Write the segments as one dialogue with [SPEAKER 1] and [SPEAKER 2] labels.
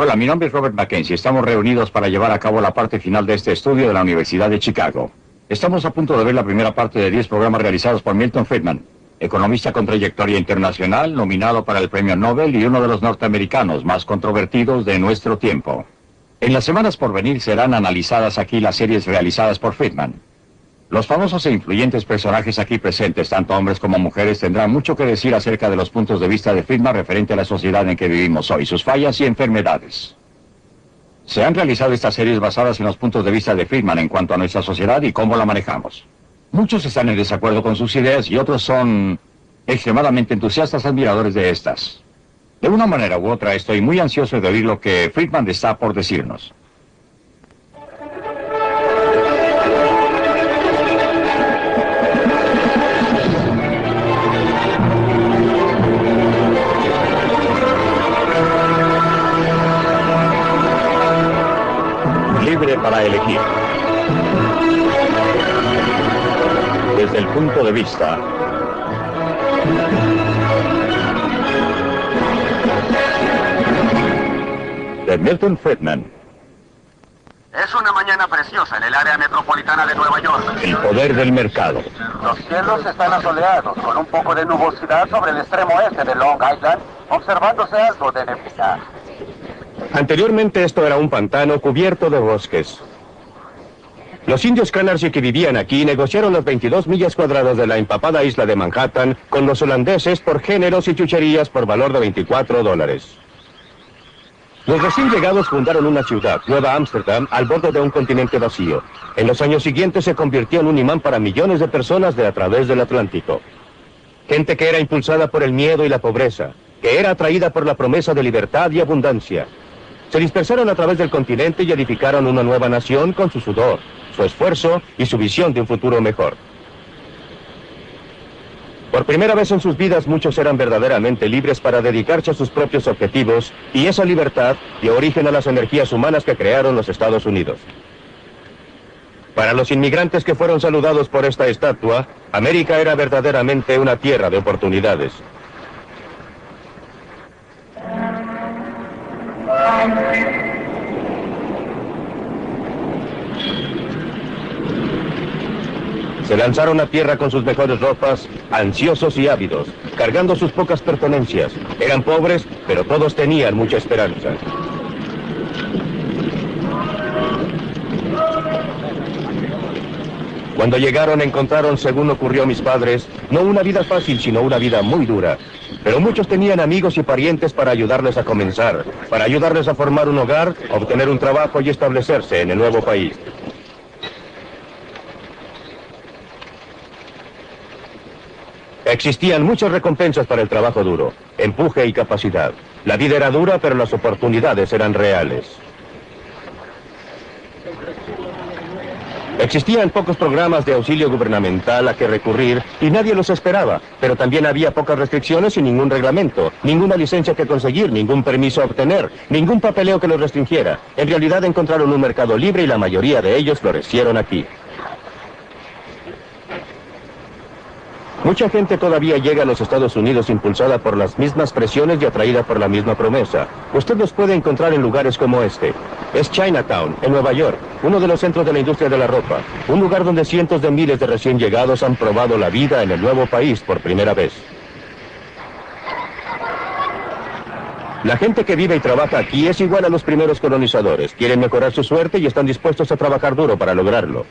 [SPEAKER 1] Hola, mi nombre es Robert Mackenzie. Estamos reunidos para llevar a cabo la parte final de este estudio de la Universidad de Chicago. Estamos a punto de ver la primera parte de 10 programas realizados por Milton Friedman, economista con trayectoria internacional, nominado para el Premio Nobel y uno de los norteamericanos más controvertidos de nuestro tiempo. En las semanas por venir serán analizadas aquí las series realizadas por Friedman. Los famosos e influyentes personajes aquí presentes, tanto hombres como mujeres, tendrán mucho que decir acerca de los puntos de vista de Friedman referente a la sociedad en que vivimos hoy, sus fallas y enfermedades. Se han realizado estas series basadas en los puntos de vista de Friedman en cuanto a nuestra sociedad y cómo la manejamos. Muchos están en desacuerdo con sus ideas y otros son extremadamente entusiastas admiradores de estas. De una manera u otra, estoy muy ansioso de oír lo que Friedman está por decirnos. Libre para elegir. Desde el punto de vista de Milton Friedman.
[SPEAKER 2] Es una mañana preciosa en el área metropolitana de Nueva York.
[SPEAKER 1] El poder del mercado.
[SPEAKER 2] Los cielos están asoleados, con un poco de nubosidad sobre el extremo este de Long Island, observándose algo de neblina.
[SPEAKER 3] Anteriormente esto era un pantano cubierto de bosques. Los indios Canarsie que vivían aquí negociaron las 22 millas cuadradas de la empapada isla de Manhattan con los holandeses por géneros y chucherías por valor de $24. Los recién llegados fundaron una ciudad, Nueva Ámsterdam, al borde de un continente vacío. En los años siguientes se convirtió en un imán para millones de personas de a través del Atlántico. Gente que era impulsada por el miedo y la pobreza, que era atraída por la promesa de libertad y abundancia. Se dispersaron a través del continente y edificaron una nueva nación con su sudor, su esfuerzo y su visión de un futuro mejor. Por primera vez en sus vidas muchos eran verdaderamente libres para dedicarse a sus propios objetivos y esa libertad dio origen a las energías humanas que crearon los Estados Unidos. Para los inmigrantes que fueron saludados por esta estatua, América era verdaderamente una tierra de oportunidades. Se lanzaron a tierra con sus mejores ropas, ansiosos y ávidos, cargando sus pocas pertenencias. Eran pobres, pero todos tenían mucha esperanza. Cuando llegaron encontraron, según ocurrió a mis padres, no una vida fácil, sino una vida muy dura. Pero muchos tenían amigos y parientes para ayudarles a comenzar, para ayudarles a formar un hogar, obtener un trabajo y establecerse en el nuevo país. Existían muchas recompensas para el trabajo duro, empuje y capacidad. La vida era dura, pero las oportunidades eran reales. Existían pocos programas de auxilio gubernamental a que recurrir y nadie los esperaba, pero también había pocas restricciones y ningún reglamento, ninguna licencia que conseguir, ningún permiso a obtener, ningún papeleo que los restringiera. En realidad encontraron un mercado libre y la mayoría de ellos florecieron aquí. Mucha gente todavía llega a los Estados Unidos impulsada por las mismas presiones y atraída por la misma promesa. Usted los puede encontrar en lugares como este. Es Chinatown, en Nueva York, uno de los centros de la industria de la ropa. Un lugar donde cientos de miles de recién llegados han probado la vida en el nuevo país por primera vez. La gente que vive y trabaja aquí es igual a los primeros colonizadores. Quieren mejorar su suerte y están dispuestos a trabajar duro para lograrlo.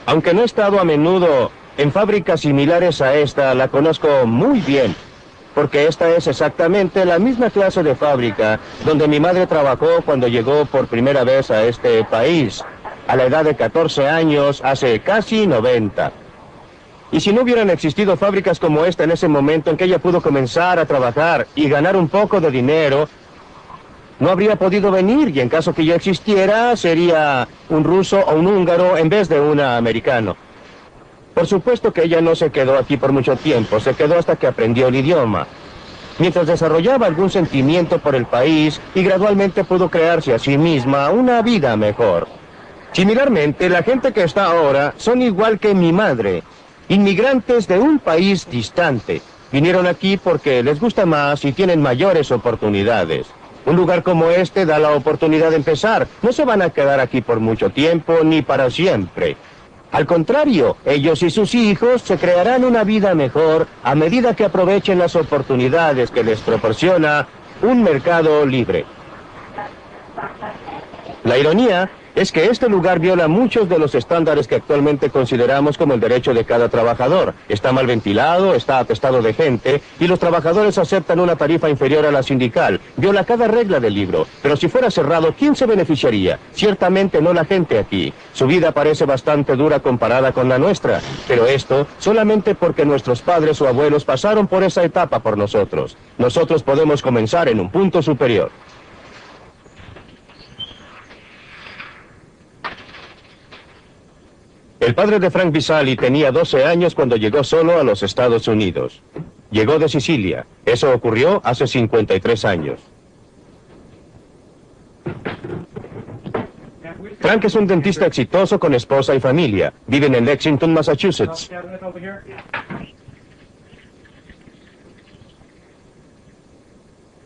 [SPEAKER 3] Aunque no he estado a menudo en fábricas similares a esta, la conozco muy bien, porque esta es exactamente la misma clase de fábrica donde mi madre trabajó cuando llegó por primera vez a este país, a la edad de 14 años, hace casi 90. Y si no hubieran existido fábricas como esta en ese momento en que ella pudo comenzar a trabajar y ganar un poco de dinero, no habría podido venir, y en caso que yo existiera, sería un ruso o un húngaro en vez de un americano. Por supuesto que ella no se quedó aquí por mucho tiempo, se quedó hasta que aprendió el idioma. Mientras desarrollaba algún sentimiento por el país y gradualmente pudo crearse a sí misma una vida mejor. Similarmente, la gente que está ahora son igual que mi madre, inmigrantes de un país distante. Vinieron aquí porque les gusta más y tienen mayores oportunidades. Un lugar como este da la oportunidad de empezar. No se van a quedar aquí por mucho tiempo ni para siempre. Al contrario, ellos y sus hijos se crearán una vida mejor a medida que aprovechen las oportunidades que les proporciona un mercado libre. La ironía es que este lugar viola muchos de los estándares que actualmente consideramos como el derecho de cada trabajador. Está mal ventilado, está atestado de gente, y los trabajadores aceptan una tarifa inferior a la sindical. Viola cada regla del libro. Pero si fuera cerrado, ¿quién se beneficiaría? Ciertamente no la gente aquí. Su vida parece bastante dura comparada con la nuestra. Pero esto solamente porque nuestros padres o abuelos pasaron por esa etapa por nosotros. Nosotros podemos comenzar en un punto superior. El padre de Frank Visali tenía 12 años cuando llegó solo a los Estados Unidos. Llegó de Sicilia. Eso ocurrió hace 53 años. Frank es un dentista exitoso con esposa y familia. Viven en Lexington, Massachusetts.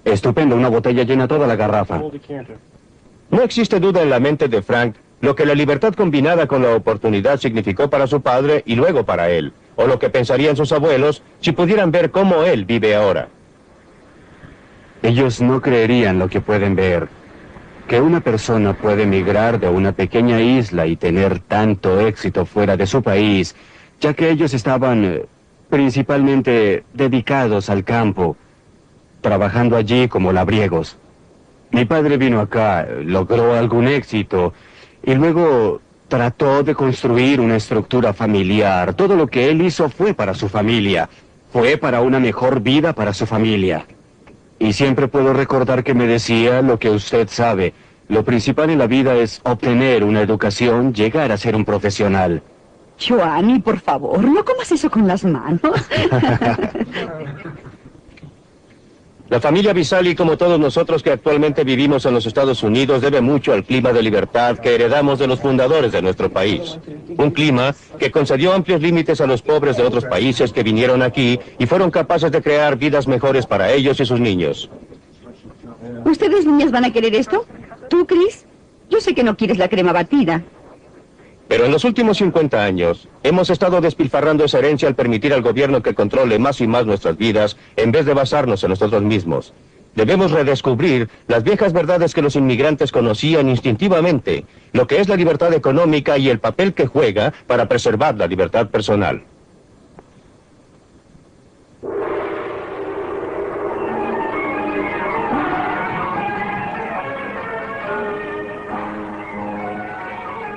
[SPEAKER 4] Estupendo, una botella llena toda la garrafa.
[SPEAKER 3] No existe duda en la mente de Frank lo que la libertad combinada con la oportunidad significó para su padre y luego para él, o lo que pensarían sus abuelos si pudieran ver cómo él vive ahora.
[SPEAKER 4] Ellos no creerían lo que pueden ver. Que una persona puede emigrar de una pequeña isla y tener tanto éxito fuera de su país, ya que ellos estaban principalmente dedicados al campo, trabajando allí como labriegos. Mi padre vino acá, logró algún éxito, y luego trató de construir una estructura familiar. Todo lo que él hizo fue para su familia. Fue para una mejor vida para su familia. Y siempre puedo recordar que me decía lo que usted sabe. Lo principal en la vida es obtener una educación, llegar a ser un profesional.
[SPEAKER 5] Joanny, por favor, no comas eso con las manos.
[SPEAKER 3] La familia Visali, como todos nosotros que actualmente vivimos en los Estados Unidos, debe mucho al clima de libertad que heredamos de los fundadores de nuestro país. Un clima que concedió amplios límites a los pobres de otros países que vinieron aquí y fueron capaces de crear vidas mejores para ellos y sus niños.
[SPEAKER 5] ¿Ustedes, niñas, van a querer esto? ¿Tú, Chris? Yo sé que no quieres la crema batida.
[SPEAKER 3] Pero en los últimos 50 años, hemos estado despilfarrando esa herencia al permitir al gobierno que controle más y más nuestras vidas, en vez de basarnos en nosotros mismos. Debemos redescubrir las viejas verdades que los inmigrantes conocían instintivamente, lo que es la libertad económica y el papel que juega para preservar la libertad personal.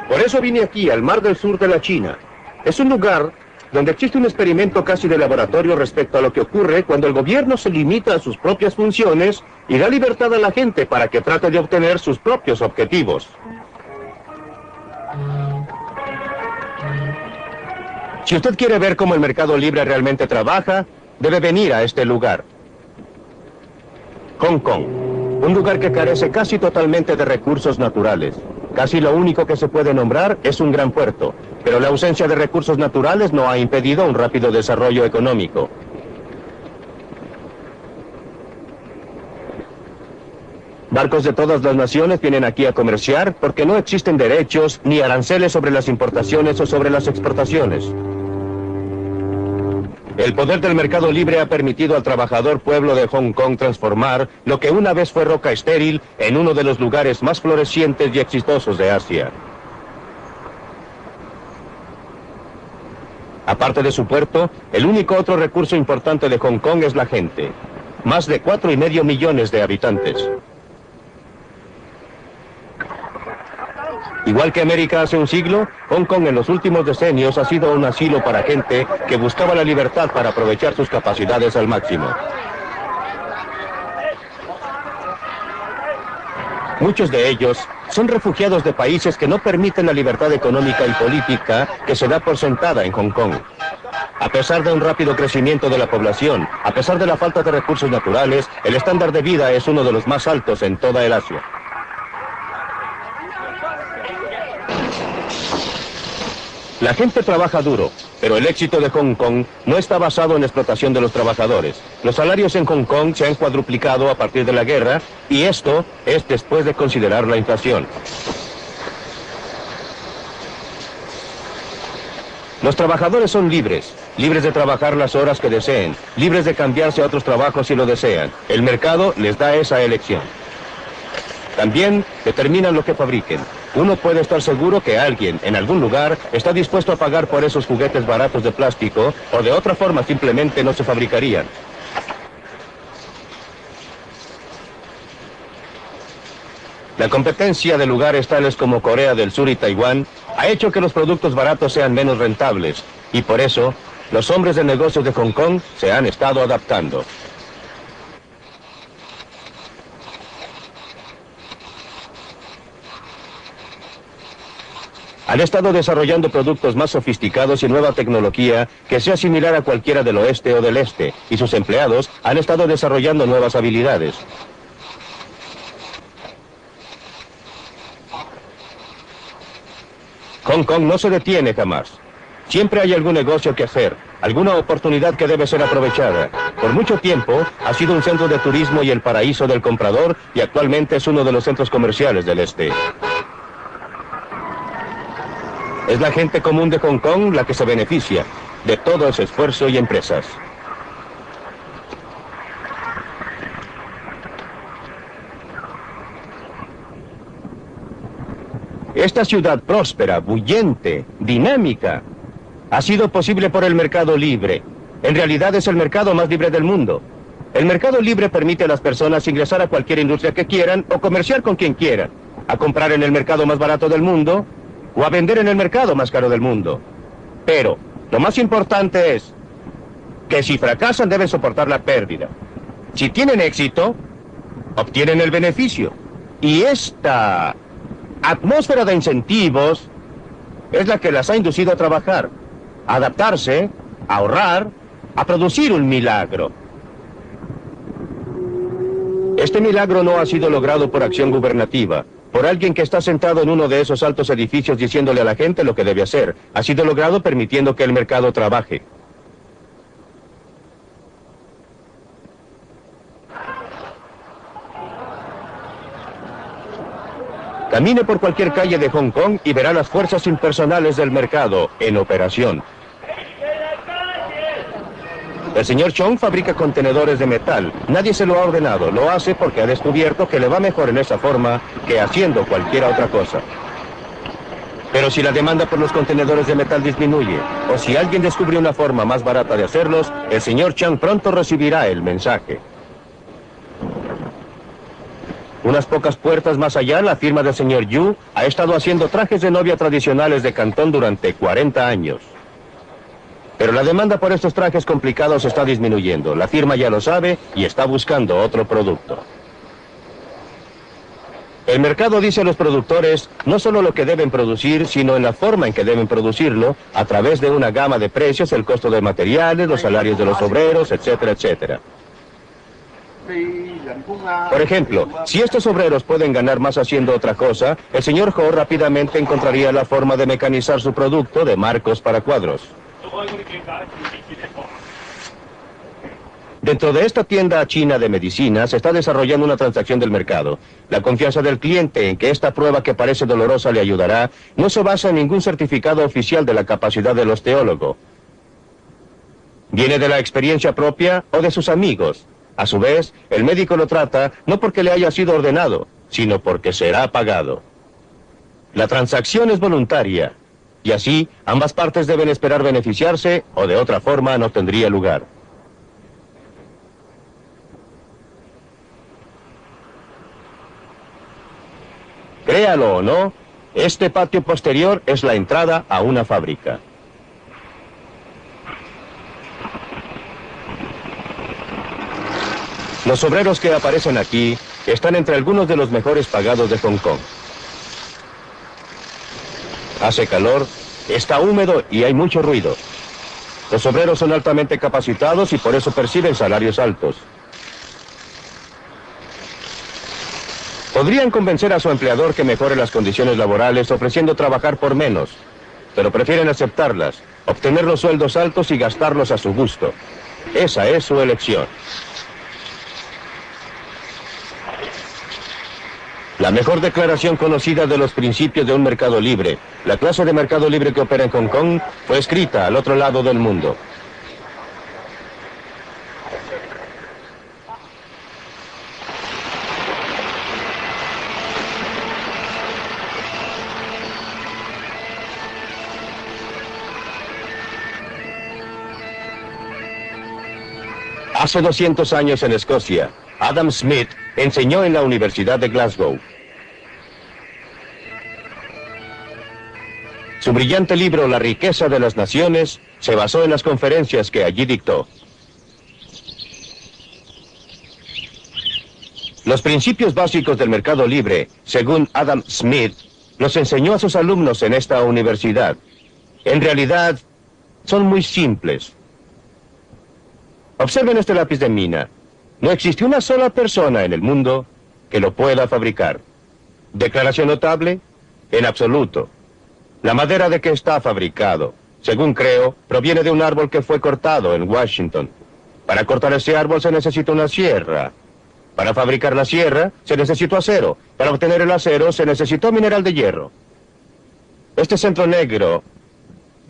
[SPEAKER 3] Por eso vine aquí, al Mar del Sur de la China. Es un lugar donde existe un experimento casi de laboratorio respecto a lo que ocurre cuando el gobierno se limita a sus propias funciones y da libertad a la gente para que trate de obtener sus propios objetivos. Si usted quiere ver cómo el mercado libre realmente trabaja, debe venir a este lugar. Hong Kong, un lugar que carece casi totalmente de recursos naturales. Casi lo único que se puede nombrar es un gran puerto, pero la ausencia de recursos naturales no ha impedido un rápido desarrollo económico. Barcos de todas las naciones vienen aquí a comerciar porque no existen derechos ni aranceles sobre las importaciones o sobre las exportaciones. El poder del mercado libre ha permitido al trabajador pueblo de Hong Kong transformar lo que una vez fue roca estéril en uno de los lugares más florecientes y exitosos de Asia. Aparte de su puerto, el único otro recurso importante de Hong Kong es la gente. Más de 4,5 millones de habitantes. Igual que América hace un siglo, Hong Kong en los últimos decenios ha sido un asilo para gente que buscaba la libertad para aprovechar sus capacidades al máximo. Muchos de ellos son refugiados de países que no permiten la libertad económica y política que se da por sentada en Hong Kong. A pesar de un rápido crecimiento de la población, a pesar de la falta de recursos naturales, el estándar de vida es uno de los más altos en toda el Asia. La gente trabaja duro, pero el éxito de Hong Kong no está basado en la explotación de los trabajadores. Los salarios en Hong Kong se han cuadruplicado a partir de la guerra, y esto es después de considerar la inflación. Los trabajadores son libres, libres de trabajar las horas que deseen, libres de cambiarse a otros trabajos si lo desean. El mercado les da esa elección. También determinan lo que fabriquen. Uno puede estar seguro que alguien, en algún lugar, está dispuesto a pagar por esos juguetes baratos de plástico, o de otra forma simplemente no se fabricarían. La competencia de lugares tales como Corea del Sur y Taiwán ha hecho que los productos baratos sean menos rentables, y por eso, los hombres de negocios de Hong Kong se han estado adaptando. Han estado desarrollando productos más sofisticados y nueva tecnología que sea similar a cualquiera del oeste o del este, y sus empleados han estado desarrollando nuevas habilidades. Hong Kong no se detiene jamás. Siempre hay algún negocio que hacer, alguna oportunidad que debe ser aprovechada. Por mucho tiempo ha sido un centro de turismo y el paraíso del comprador, y actualmente es uno de los centros comerciales del este. Es la gente común de Hong Kong la que se beneficia de todo ese esfuerzo y empresas. Esta ciudad próspera, bullente, dinámica, ha sido posible por el mercado libre. En realidad es el mercado más libre del mundo. El mercado libre permite a las personas ingresar a cualquier industria que quieran o comerciar con quien quieran, a comprar en el mercado más barato del mundo o a vender en el mercado más caro del mundo. Pero lo más importante es que si fracasan deben soportar la pérdida. Si tienen éxito, obtienen el beneficio. Y esta atmósfera de incentivos es la que las ha inducido a trabajar, a adaptarse, a ahorrar, a producir un milagro. Este milagro no ha sido logrado por acción gubernativa, por alguien que está sentado en uno de esos altos edificios diciéndole a la gente lo que debe hacer. Ha sido logrado permitiendo que el mercado trabaje. Camine por cualquier calle de Hong Kong y verá las fuerzas impersonales del mercado en operación. El señor Chong fabrica contenedores de metal. Nadie se lo ha ordenado. Lo hace porque ha descubierto que le va mejor en esa forma que haciendo cualquier otra cosa. Pero si la demanda por los contenedores de metal disminuye, o si alguien descubre una forma más barata de hacerlos, el señor Chang pronto recibirá el mensaje. Unas pocas puertas más allá, la firma del señor Yu ha estado haciendo trajes de novia tradicionales de Cantón durante 40 años. Pero la demanda por estos trajes complicados está disminuyendo. La firma ya lo sabe y está buscando otro producto. El mercado dice a los productores no solo lo que deben producir, sino en la forma en que deben producirlo, a través de una gama de precios, el costo de materiales, los salarios de los obreros, etcétera, etcétera. Por ejemplo, si estos obreros pueden ganar más haciendo otra cosa, el señor Ho rápidamente encontraría la forma de mecanizar su producto de marcos para cuadros. Dentro de esta tienda china de medicinas se está desarrollando una transacción del mercado. La confianza del cliente en que esta prueba que parece dolorosa le ayudará no se basa en ningún certificado oficial de la capacidad del osteólogo. Viene de la experiencia propia o de sus amigos. A su vez, el médico lo trata no porque le haya sido ordenado, sino porque será pagado. La transacción es voluntaria, y así ambas partes deben esperar beneficiarse o de otra forma no tendría lugar. Créalo o no, este patio posterior es la entrada a una fábrica. Los obreros que aparecen aquí están entre algunos de los mejores pagados de Hong Kong. Hace calor, está húmedo y hay mucho ruido. Los obreros son altamente capacitados y por eso perciben salarios altos. Podrían convencer a su empleador que mejore las condiciones laborales ofreciendo trabajar por menos. pero prefieren aceptarlas, obtener los sueldos altos y gastarlos a su gusto. Esa es su elección. La mejor declaración conocida de los principios de un mercado libre, la clase de mercado libre que opera en Hong Kong, fue escrita al otro lado del mundo. Hace 200 años en Escocia, Adam Smith enseñó en la Universidad de Glasgow. Su brillante libro La riqueza de las naciones se basó en las conferencias que allí dictó. Los principios básicos del mercado libre, según Adam Smith, los enseñó a sus alumnos en esta universidad. En realidad, son muy simples. Observen este lápiz de mina. No existe una sola persona en el mundo que lo pueda fabricar. ¿Declaración notable? En absoluto. La madera de que está fabricado, según creo, proviene de un árbol que fue cortado en Washington. Para cortar ese árbol se necesita una sierra. Para fabricar la sierra se necesitó acero. Para obtener el acero se necesitó mineral de hierro. Este centro negro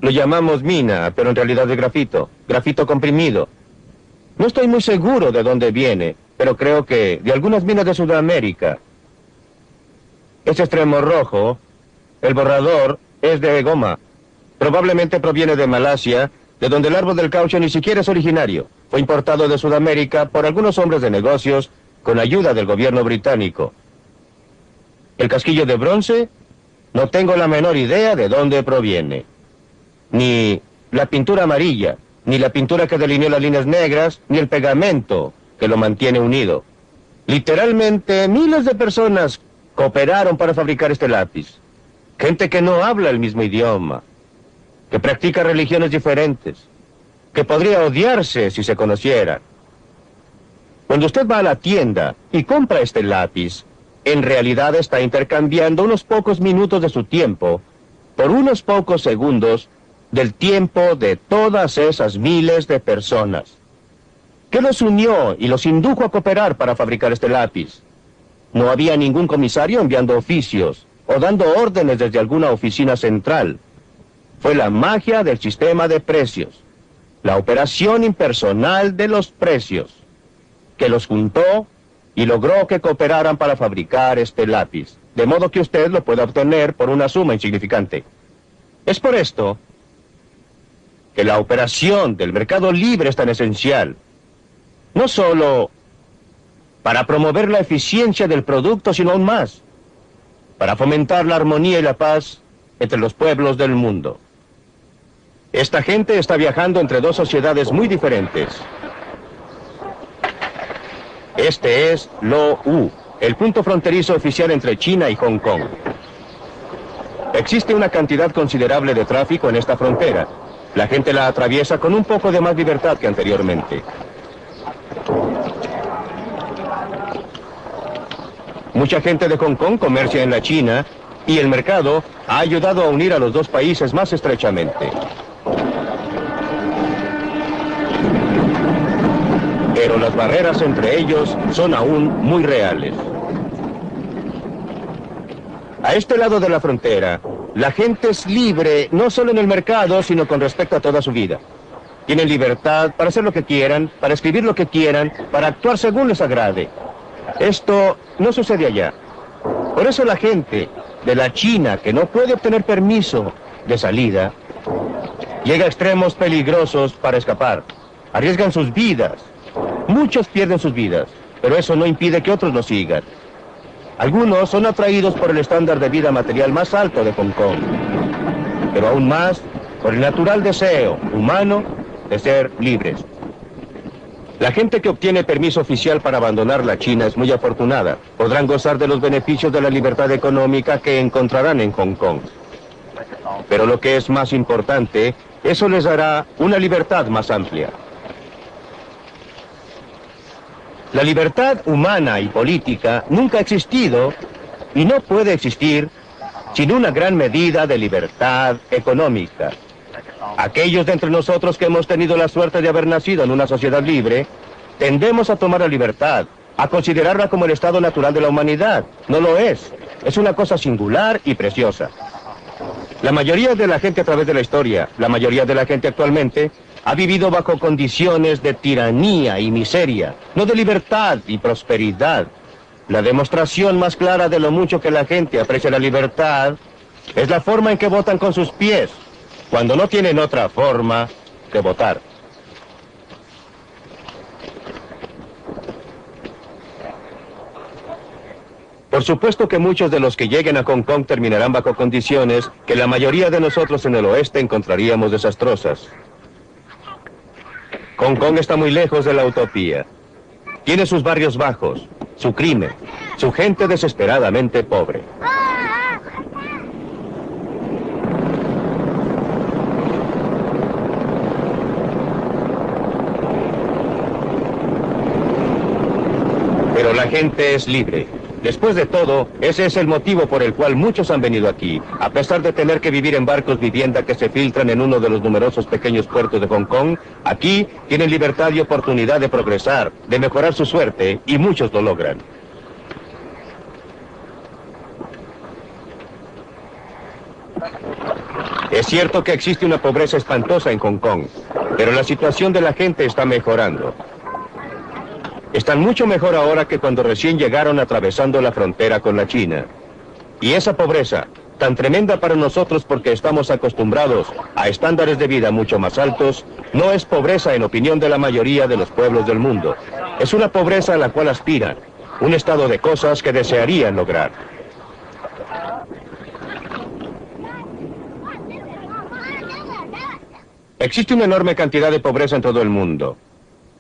[SPEAKER 3] lo llamamos mina, pero en realidad es grafito comprimido. No estoy muy seguro de dónde viene, pero creo que de algunas minas de Sudamérica. Este extremo rojo, el borrador, es de goma. Probablemente proviene de Malasia, de donde el árbol del caucho ni siquiera es originario. Fue importado de Sudamérica por algunos hombres de negocios con ayuda del gobierno británico. El casquillo de bronce, no tengo la menor idea de dónde proviene. Ni la pintura amarilla, ni la pintura que delineó las líneas negras, ni el pegamento que lo mantiene unido. Literalmente, miles de personas cooperaron para fabricar este lápiz. Gente que no habla el mismo idioma, que practica religiones diferentes, que podría odiarse si se conocieran. Cuando usted va a la tienda y compra este lápiz, en realidad está intercambiando unos pocos minutos de su tiempo por unos pocos segundos del tiempo de todas esas miles de personas. ¿Qué los unió y los indujo a cooperar para fabricar este lápiz? No había ningún comisario enviando oficios o dando órdenes desde alguna oficina central. Fue la magia del sistema de precios, la operación impersonal de los precios, que los juntó y logró que cooperaran para fabricar este lápiz, de modo que usted lo pueda obtener por una suma insignificante. Es por esto que la operación del mercado libre es tan esencial, no solo para promover la eficiencia del producto, sino aún más, para fomentar la armonía y la paz entre los pueblos del mundo. Esta gente está viajando entre dos sociedades muy diferentes. Este es Lo U, el punto fronterizo oficial entre China y Hong Kong. Existe una cantidad considerable de tráfico en esta frontera. La gente la atraviesa con un poco de más libertad que anteriormente. Mucha gente de Hong Kong comercia en la China y el mercado ha ayudado a unir a los dos países más estrechamente. Pero las barreras entre ellos son aún muy reales. A este lado de la frontera, la gente es libre no solo en el mercado, sino con respecto a toda su vida. Tienen libertad para hacer lo que quieran, para escribir lo que quieran, para actuar según les agrade. Esto no sucede allá. Por eso la gente de la China, que no puede obtener permiso de salida, llega a extremos peligrosos para escapar. Arriesgan sus vidas. Muchos pierden sus vidas, pero eso no impide que otros lo sigan. Algunos son atraídos por el estándar de vida material más alto de Hong Kong, pero aún más por el natural deseo humano de ser libres. La gente que obtiene permiso oficial para abandonar la China es muy afortunada. Podrán gozar de los beneficios de la libertad económica que encontrarán en Hong Kong. Pero lo que es más importante, eso les dará una libertad más amplia. La libertad humana y política nunca ha existido y no puede existir sin una gran medida de libertad económica. Aquellos de entre nosotros que hemos tenido la suerte de haber nacido en una sociedad libre, tendemos a tomar la libertad, a considerarla como el estado natural de la humanidad. No lo es. Es una cosa singular y preciosa. La mayoría de la gente a través de la historia, la mayoría de la gente actualmente, ha vivido bajo condiciones de tiranía y miseria, no de libertad y prosperidad. La demostración más clara de lo mucho que la gente aprecia la libertad es la forma en que votan con sus pies, cuando no tienen otra forma de votar. Por supuesto que muchos de los que lleguen a Hong Kong terminarán bajo condiciones que la mayoría de nosotros en el oeste encontraríamos desastrosas. Hong Kong está muy lejos de la utopía. Tiene sus barrios bajos, su crimen, su gente desesperadamente pobre. Pero la gente es libre. Después de todo, ese es el motivo por el cual muchos han venido aquí, a pesar de tener que vivir en barcos vivienda que se filtran en uno de los numerosos pequeños puertos de Hong Kong. Aquí tienen libertad y oportunidad de progresar, de mejorar su suerte, y muchos lo logran. Es cierto que existe una pobreza espantosa en Hong Kong, pero la situación de la gente está mejorando. Están mucho mejor ahora que cuando recién llegaron atravesando la frontera con la China. Y esa pobreza, tan tremenda para nosotros porque estamos acostumbrados a estándares de vida mucho más altos, no es pobreza en opinión de la mayoría de los pueblos del mundo. Es una pobreza a la cual aspiran, un estado de cosas que desearían lograr. Existe una enorme cantidad de pobreza en todo el mundo.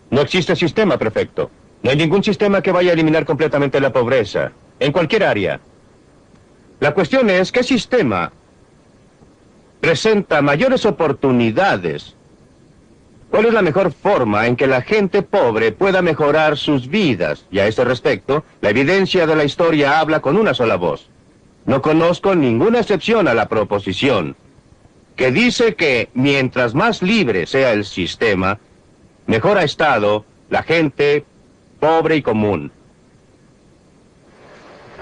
[SPEAKER 3] No existe sistema perfecto. No hay ningún sistema que vaya a eliminar completamente la pobreza, en cualquier área. La cuestión es, ¿qué sistema presenta mayores oportunidades? ¿Cuál es la mejor forma en que la gente pobre pueda mejorar sus vidas? Y a ese respecto, la evidencia de la historia habla con una sola voz. No conozco ninguna excepción a la proposición, que dice que mientras más libre sea el sistema, mejor ha estado la gente pobre y común.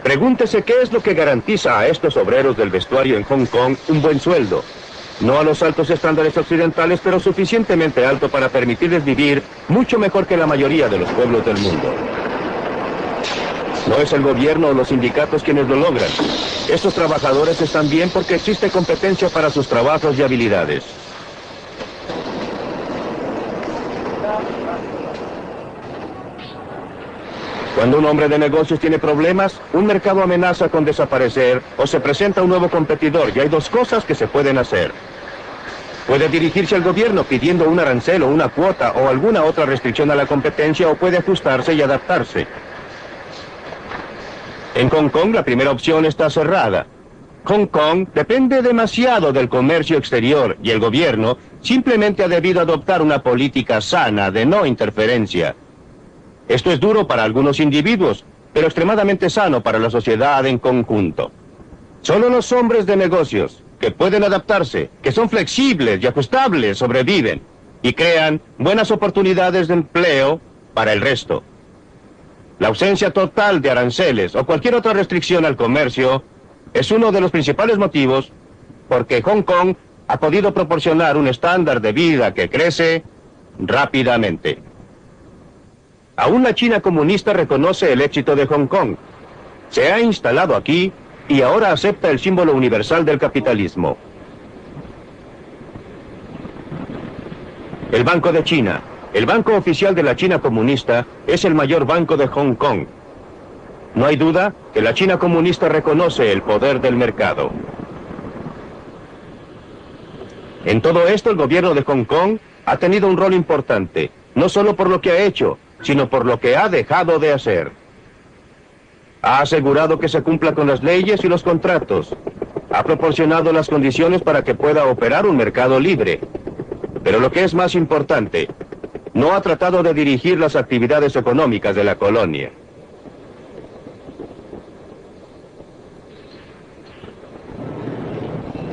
[SPEAKER 3] Pregúntese qué es lo que garantiza a estos obreros del vestuario en Hong Kong un buen sueldo. No a los altos estándares occidentales, pero suficientemente alto para permitirles vivir mucho mejor que la mayoría de los pueblos del mundo. No es el gobierno o los sindicatos quienes lo logran. Estos trabajadores están bien porque existe competencia para sus trabajos y habilidades. Cuando un hombre de negocios tiene problemas, un mercado amenaza con desaparecer o se presenta un nuevo competidor, y hay dos cosas que se pueden hacer. Puede dirigirse al gobierno pidiendo un arancel o una cuota o alguna otra restricción a la competencia, o puede ajustarse y adaptarse. En Hong Kong la primera opción está cerrada. Hong Kong depende demasiado del comercio exterior y el gobierno simplemente ha debido adoptar una política sana de no interferencia. Esto es duro para algunos individuos, pero extremadamente sano para la sociedad en conjunto. Solo los hombres de negocios, que pueden adaptarse, que son flexibles y ajustables, sobreviven y crean buenas oportunidades de empleo para el resto. La ausencia total de aranceles o cualquier otra restricción al comercio es uno de los principales motivos porque Hong Kong ha podido proporcionar un estándar de vida que crece rápidamente. Aún la China comunista reconoce el éxito de Hong Kong. Se ha instalado aquí y ahora acepta el símbolo universal del capitalismo. El Banco de China, el banco oficial de la China comunista, es el mayor banco de Hong Kong. No hay duda que la China comunista reconoce el poder del mercado. En todo esto, el gobierno de Hong Kong ha tenido un rol importante, no solo por lo que ha hecho, sino por lo que ha dejado de hacer. Ha asegurado que se cumpla con las leyes y los contratos. Ha proporcionado las condiciones para que pueda operar un mercado libre. Pero lo que es más importante, no ha tratado de dirigir las actividades económicas de la colonia.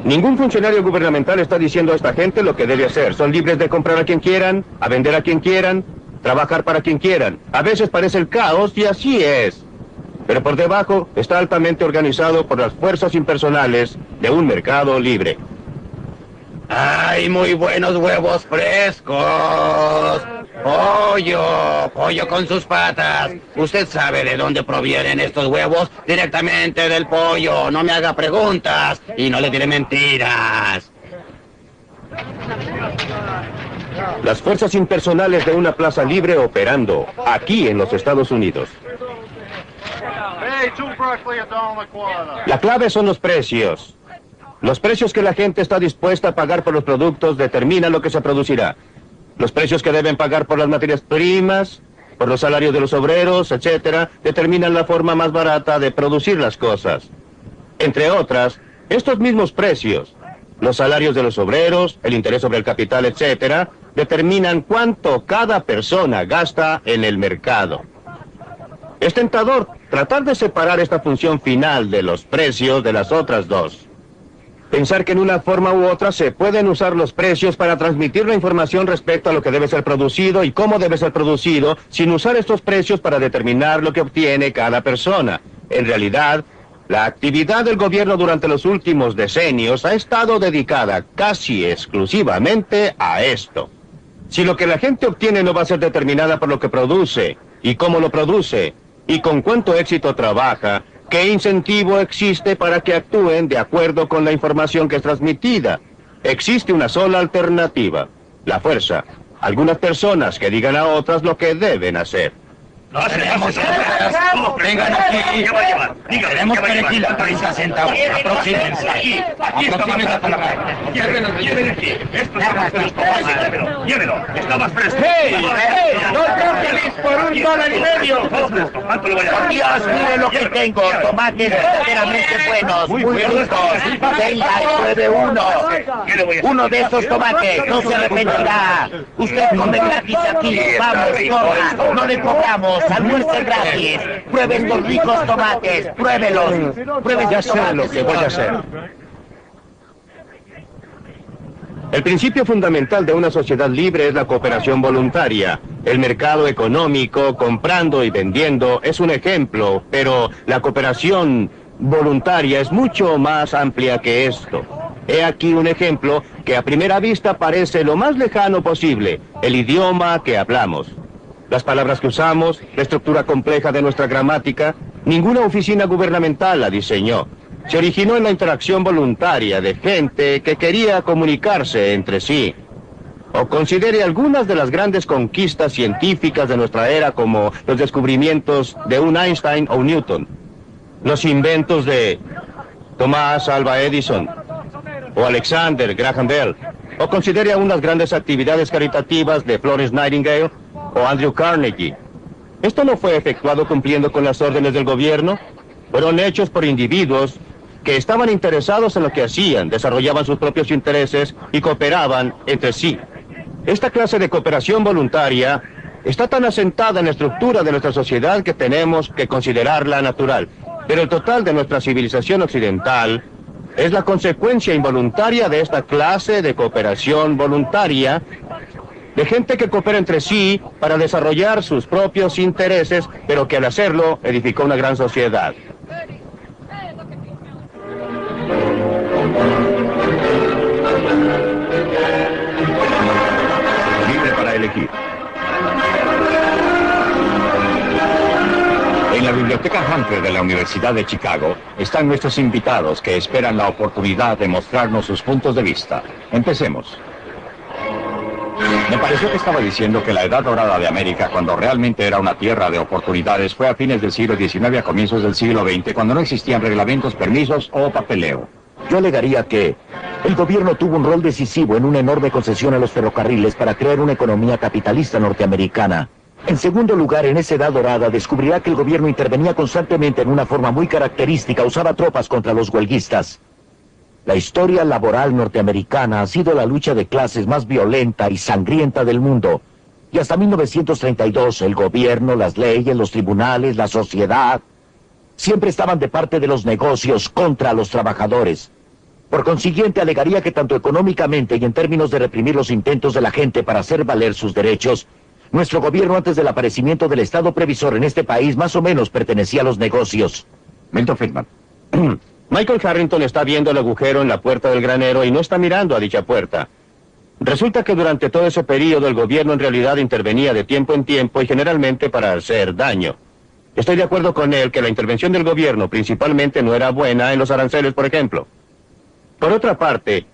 [SPEAKER 3] Ningún funcionario gubernamental está diciendo a esta gente lo que debe hacer. Son libres de comprar a quien quieran, a vender a quien quieran, trabajar para quien quieran. A veces parece el caos y así es. Pero por debajo está altamente organizado por las fuerzas impersonales de un mercado libre.
[SPEAKER 6] ¡Ay, muy buenos huevos frescos! ¡Pollo con sus patas! ¿Usted sabe de dónde provienen estos huevos? Directamente del pollo. No me haga preguntas y no le diré mentiras.
[SPEAKER 3] Las fuerzas impersonales de una plaza libre operando aquí en los Estados Unidos. La clave son los precios. Los precios que la gente está dispuesta a pagar por los productos determinan lo que se producirá. Los precios que deben pagar por las materias primas, por los salarios de los obreros, etcétera, determinan la forma más barata de producir las cosas. Entre otras, estos mismos precios, los salarios de los obreros, el interés sobre el capital, etcétera, determinan cuánto cada persona gasta en el mercado. Es tentador tratar de separar esta función final de los precios de las otras dos. Pensar que en una forma u otra se pueden usar los precios para transmitir la información respecto a lo que debe ser producido y cómo debe ser producido, sin usar estos precios para determinar lo que obtiene cada persona. En realidad, la actividad del gobierno durante los últimos decenios ha estado dedicada casi exclusivamente a esto. Si lo que la gente obtiene no va a ser determinada por lo que produce, y cómo lo produce, y con cuánto éxito trabaja, ¿qué incentivo existe para que actúen de acuerdo con la información que es transmitida? Existe una sola alternativa, la fuerza. Algunas personas que digan a otras lo que deben hacer.
[SPEAKER 6] ¡No tenemos! ¡Vengan aquí! Tenemos perejil a 30 centavos. Aproxímense. Aproxímense a la calle.
[SPEAKER 2] Llévenlo aquí. Esto está más fresco. Llévelo. Está más fresco.
[SPEAKER 6] ¡Hey! ¡No cambies por $1.50!
[SPEAKER 2] ¿Cuánto le voy a dar?
[SPEAKER 6] ¡Por Dios, mire lo que tengo! Tomates verdaderamente buenos, muy ricos. Venga, pruebe uno. Uno de esos tomates, no se arrepentirá. Usted come gratis aquí. Vamos, coma. No le cobramos. Almuerce gratis. Pruebe estos ricos tomates. Pruébelos. Pruebe
[SPEAKER 3] Ya sé lo que voy a hacer. El principio fundamental de una sociedad libre es la cooperación voluntaria. El mercado económico, comprando y vendiendo, es un ejemplo, pero la cooperación voluntaria es mucho más amplia que esto. He aquí un ejemplo que a primera vista parece lo más lejano posible, el idioma que hablamos. Las palabras que usamos, la estructura compleja de nuestra gramática, ninguna oficina gubernamental la diseñó. Se originó en la interacción voluntaria de gente que quería comunicarse entre sí. O considere algunas de las grandes conquistas científicas de nuestra era como los descubrimientos de un Einstein o Newton, los inventos de Thomas Alva Edison o Alexander Graham Bell, o considere aún las grandes actividades caritativas de Florence Nightingale o Andrew Carnegie. Esto no fue efectuado cumpliendo con las órdenes del gobierno, fueron hechos por individuos que estaban interesados en lo que hacían, desarrollaban sus propios intereses y cooperaban entre sí. Esta clase de cooperación voluntaria está tan asentada en la estructura de nuestra sociedad que tenemos que considerarla natural. Pero el total de nuestra civilización occidental es la consecuencia involuntaria de esta clase de cooperación voluntaria, de gente que coopera entre sí para desarrollar sus propios intereses, pero que al hacerlo edificó una gran sociedad.
[SPEAKER 1] Libre para elegir. En la Biblioteca Hunter de la Universidad de Chicago están nuestros invitados que esperan la oportunidad de mostrarnos sus puntos de vista. Empecemos. Me pareció que estaba diciendo que la edad dorada de América, cuando realmente era una tierra de oportunidades, fue a fines del siglo XIX a comienzos del siglo XX, cuando no existían reglamentos, permisos o papeleo.
[SPEAKER 7] Yo alegaría que el gobierno tuvo un rol decisivo en una enorme concesión a los ferrocarriles para crear una economía capitalista norteamericana. En segundo lugar, en esa edad dorada descubrirá que el gobierno intervenía constantemente en una forma muy característica, usaba tropas contra los huelguistas. La historia laboral norteamericana ha sido la lucha de clases más violenta y sangrienta del mundo. Y hasta 1932 el gobierno, las leyes, los tribunales, la sociedad, siempre estaban de parte de los negocios contra los trabajadores. Por consiguiente, alegaría que tanto económicamente y en términos de reprimir los intentos de la gente para hacer valer sus derechos, nuestro gobierno antes del aparecimiento del Estado previsor en este país más o menos pertenecía a los negocios.
[SPEAKER 1] Milton Friedman.
[SPEAKER 3] Michael Harrington está viendo el agujero en la puerta del granero y no está mirando a dicha puerta. Resulta que durante todo ese periodo el gobierno en realidad intervenía de tiempo en tiempo y generalmente para hacer daño. Estoy de acuerdo con él que la intervención del gobierno principalmente no era buena en los aranceles, por ejemplo. Por otra parte,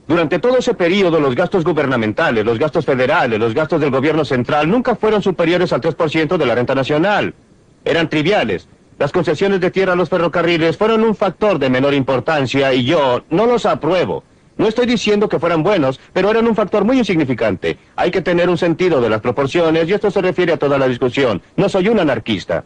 [SPEAKER 3] durante todo ese periodo los gastos gubernamentales, los gastos federales, los gastos del gobierno central nunca fueron superiores al 3% de la renta nacional. Eran triviales. Las concesiones de tierra a los ferrocarriles fueron un factor de menor importancia y yo no los apruebo. No estoy diciendo que fueran buenos, pero eran un factor muy insignificante. Hay que tener un sentido de las proporciones y esto se refiere a toda la discusión. No soy un anarquista.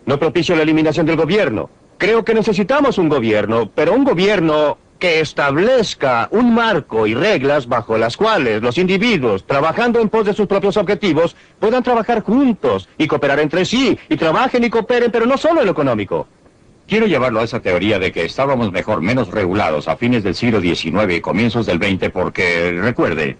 [SPEAKER 3] No propicio la eliminación del gobierno. Creo que necesitamos un gobierno, pero un gobierno que establezca un marco y reglas bajo las cuales los individuos, trabajando en pos de sus propios objetivos, puedan trabajar juntos y cooperar entre sí, y trabajen y cooperen, pero no solo en lo económico.
[SPEAKER 1] Quiero llevarlo a esa teoría de que estábamos mejor, menos regulados a fines del siglo XIX y comienzos del XX porque, recuerde,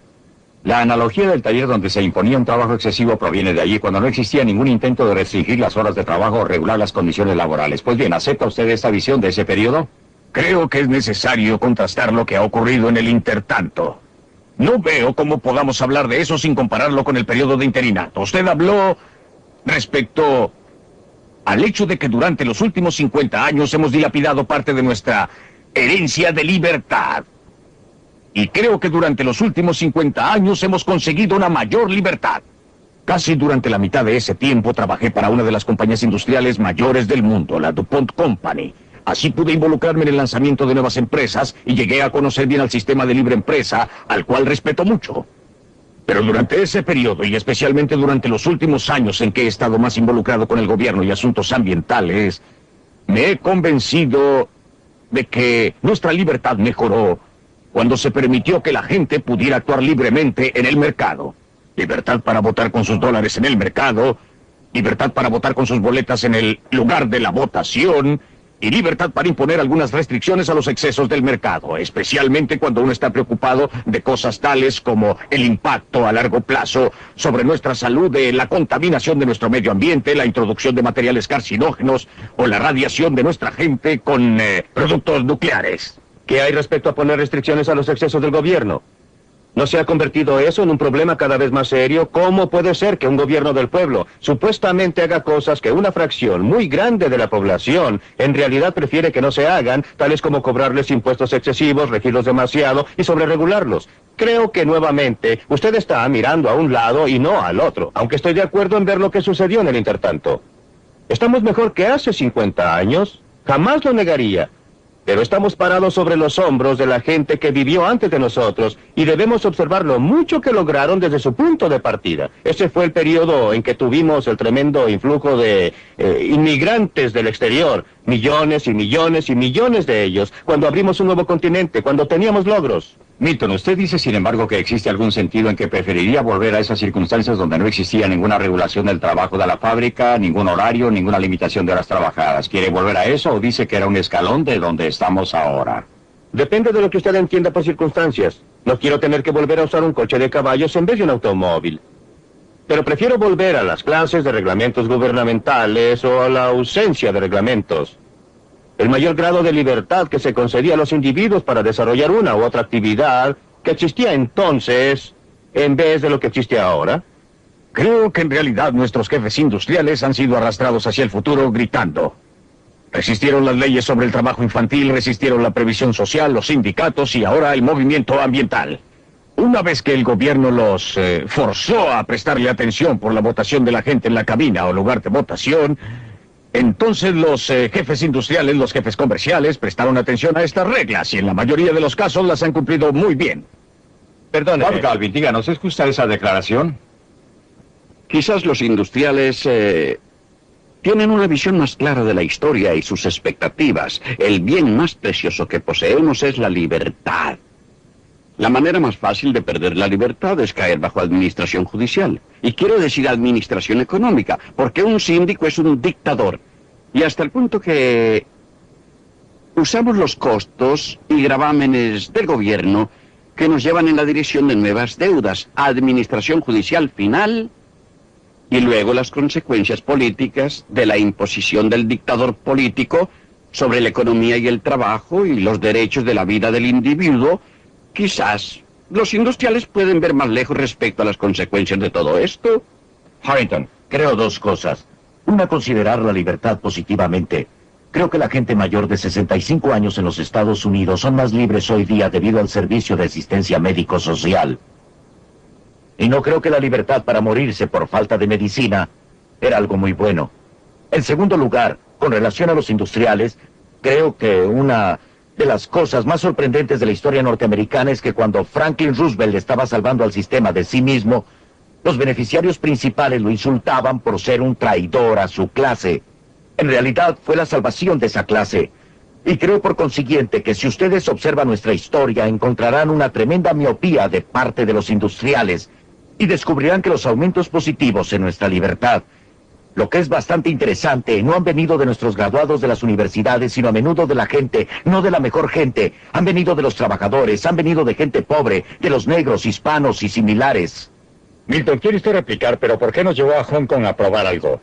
[SPEAKER 1] la analogía del taller donde se imponía un trabajo excesivo proviene de allí cuando no existía ningún intento de restringir las horas de trabajo o regular las condiciones laborales. Pues bien, ¿acepta usted esta visión de ese periodo?
[SPEAKER 8] Creo que es necesario contrastar lo que ha ocurrido en el intertanto. No veo cómo podamos hablar de eso sin compararlo con el periodo de interinato. Usted habló respecto al hecho de que durante los últimos 50 años hemos dilapidado parte de nuestra herencia de libertad. Y creo que durante los últimos 50 años hemos conseguido una mayor libertad. Casi durante la mitad de ese tiempo trabajé para una de las compañías industriales mayores del mundo, la DuPont Company. Así pude involucrarme en el lanzamiento de nuevas empresas y llegué a conocer bien al sistema de libre empresa, al cual respeto mucho. Pero durante ese periodo, y especialmente durante los últimos años en que he estado más involucrado con el gobierno y asuntos ambientales, me he convencido de que nuestra libertad mejoró cuando se permitió que la gente pudiera actuar libremente en el mercado. Libertad para votar con sus dólares en el mercado, libertad para votar con sus boletas en el lugar de la votación, y libertad para imponer algunas restricciones a los excesos del mercado, especialmente cuando uno está preocupado de cosas tales como el impacto a largo plazo sobre nuestra salud de la contaminación de nuestro medio ambiente, la introducción de materiales carcinógenos o la radiación de nuestra gente con productos nucleares.
[SPEAKER 3] ¿Qué hay respecto a poner restricciones a los excesos del gobierno? ¿No se ha convertido eso en un problema cada vez más serio? ¿Cómo puede ser que un gobierno del pueblo supuestamente haga cosas que una fracción muy grande de la población en realidad prefiere que no se hagan, tales como cobrarles impuestos excesivos, regirlos demasiado y sobreregularlos? Creo que nuevamente usted está mirando a un lado y no al otro, aunque estoy de acuerdo en ver lo que sucedió en el intertanto. ¿Estamos mejor que hace 50 años? Jamás lo negaría. Pero estamos parados sobre los hombros de la gente que vivió antes de nosotros y debemos observar lo mucho que lograron desde su punto de partida. Ese fue el periodo en que tuvimos el tremendo influjo de inmigrantes del exterior, millones y millones y millones de ellos, cuando abrimos un nuevo continente, cuando teníamos logros.
[SPEAKER 1] Milton, usted dice, sin embargo, que existe algún sentido en que preferiría volver a esas circunstancias donde no existía ninguna regulación del trabajo de la fábrica, ningún horario, ninguna limitación de horas trabajadas. ¿Quiere volver a eso o dice que era un escalón de donde estamos ahora?
[SPEAKER 3] Depende de lo que usted entienda por circunstancias. No quiero tener que volver a usar un coche de caballos en vez de un automóvil. Pero prefiero volver a las clases de reglamentos gubernamentales o a la ausencia de reglamentos. El mayor grado de libertad que se concedía a los individuos para desarrollar una u otra actividad que existía entonces en vez de lo que existe ahora.
[SPEAKER 8] Creo que en realidad nuestros jefes industriales han sido arrastrados hacia el futuro gritando. Resistieron las leyes sobre el trabajo infantil, resistieron la previsión social, los sindicatos y ahora el movimiento ambiental. Una vez que el gobierno los forzó a prestarle atención por la votación de la gente en la cabina o lugar de votación, entonces los jefes industriales, los jefes comerciales, prestaron atención a estas reglas y en la mayoría de los casos las han cumplido muy bien.
[SPEAKER 3] Perdone.
[SPEAKER 1] Bob Galvin, díganos, ¿es justa esa declaración?
[SPEAKER 9] Quizás los industriales tienen una visión más clara de la historia y sus expectativas. El bien más precioso que poseemos es la libertad. La manera más fácil de perder la libertad es caer bajo administración judicial. Y quiero decir administración económica, porque un síndico es un dictador. Y hasta el punto que usamos los costos y gravámenes del gobierno que nos llevan en la dirección de nuevas deudas, administración judicial final y luego las consecuencias políticas de la imposición del dictador político sobre la economía y el trabajo y los derechos de la vida del individuo. Quizás los industriales pueden ver más lejos respecto a las consecuencias de todo esto.
[SPEAKER 7] Harrington, creo dos cosas. Una, considerar la libertad positivamente. Creo que la gente mayor de 65 años en los Estados Unidos son más libres hoy día debido al servicio de asistencia médico-social. Y no creo que la libertad para morirse por falta de medicina era algo muy bueno. En segundo lugar, con relación a los industriales, creo que una de las cosas más sorprendentes de la historia norteamericana es que cuando Franklin Roosevelt estaba salvando al sistema de sí mismo, los beneficiarios principales lo insultaban por ser un traidor a su clase. En realidad fue la salvación de esa clase. Y creo por consiguiente que si ustedes observan nuestra historia encontrarán una tremenda miopía de parte de los industriales y descubrirán que los aumentos positivos en nuestra libertad, lo que es bastante interesante, no han venido de nuestros graduados de las universidades, sino a menudo de la gente, no de la mejor gente. Han venido de los trabajadores, han venido de gente pobre, de los negros, hispanos y similares.
[SPEAKER 3] Milton, quiere usted replicar, pero ¿por qué nos llevó a Hong Kong a probar algo?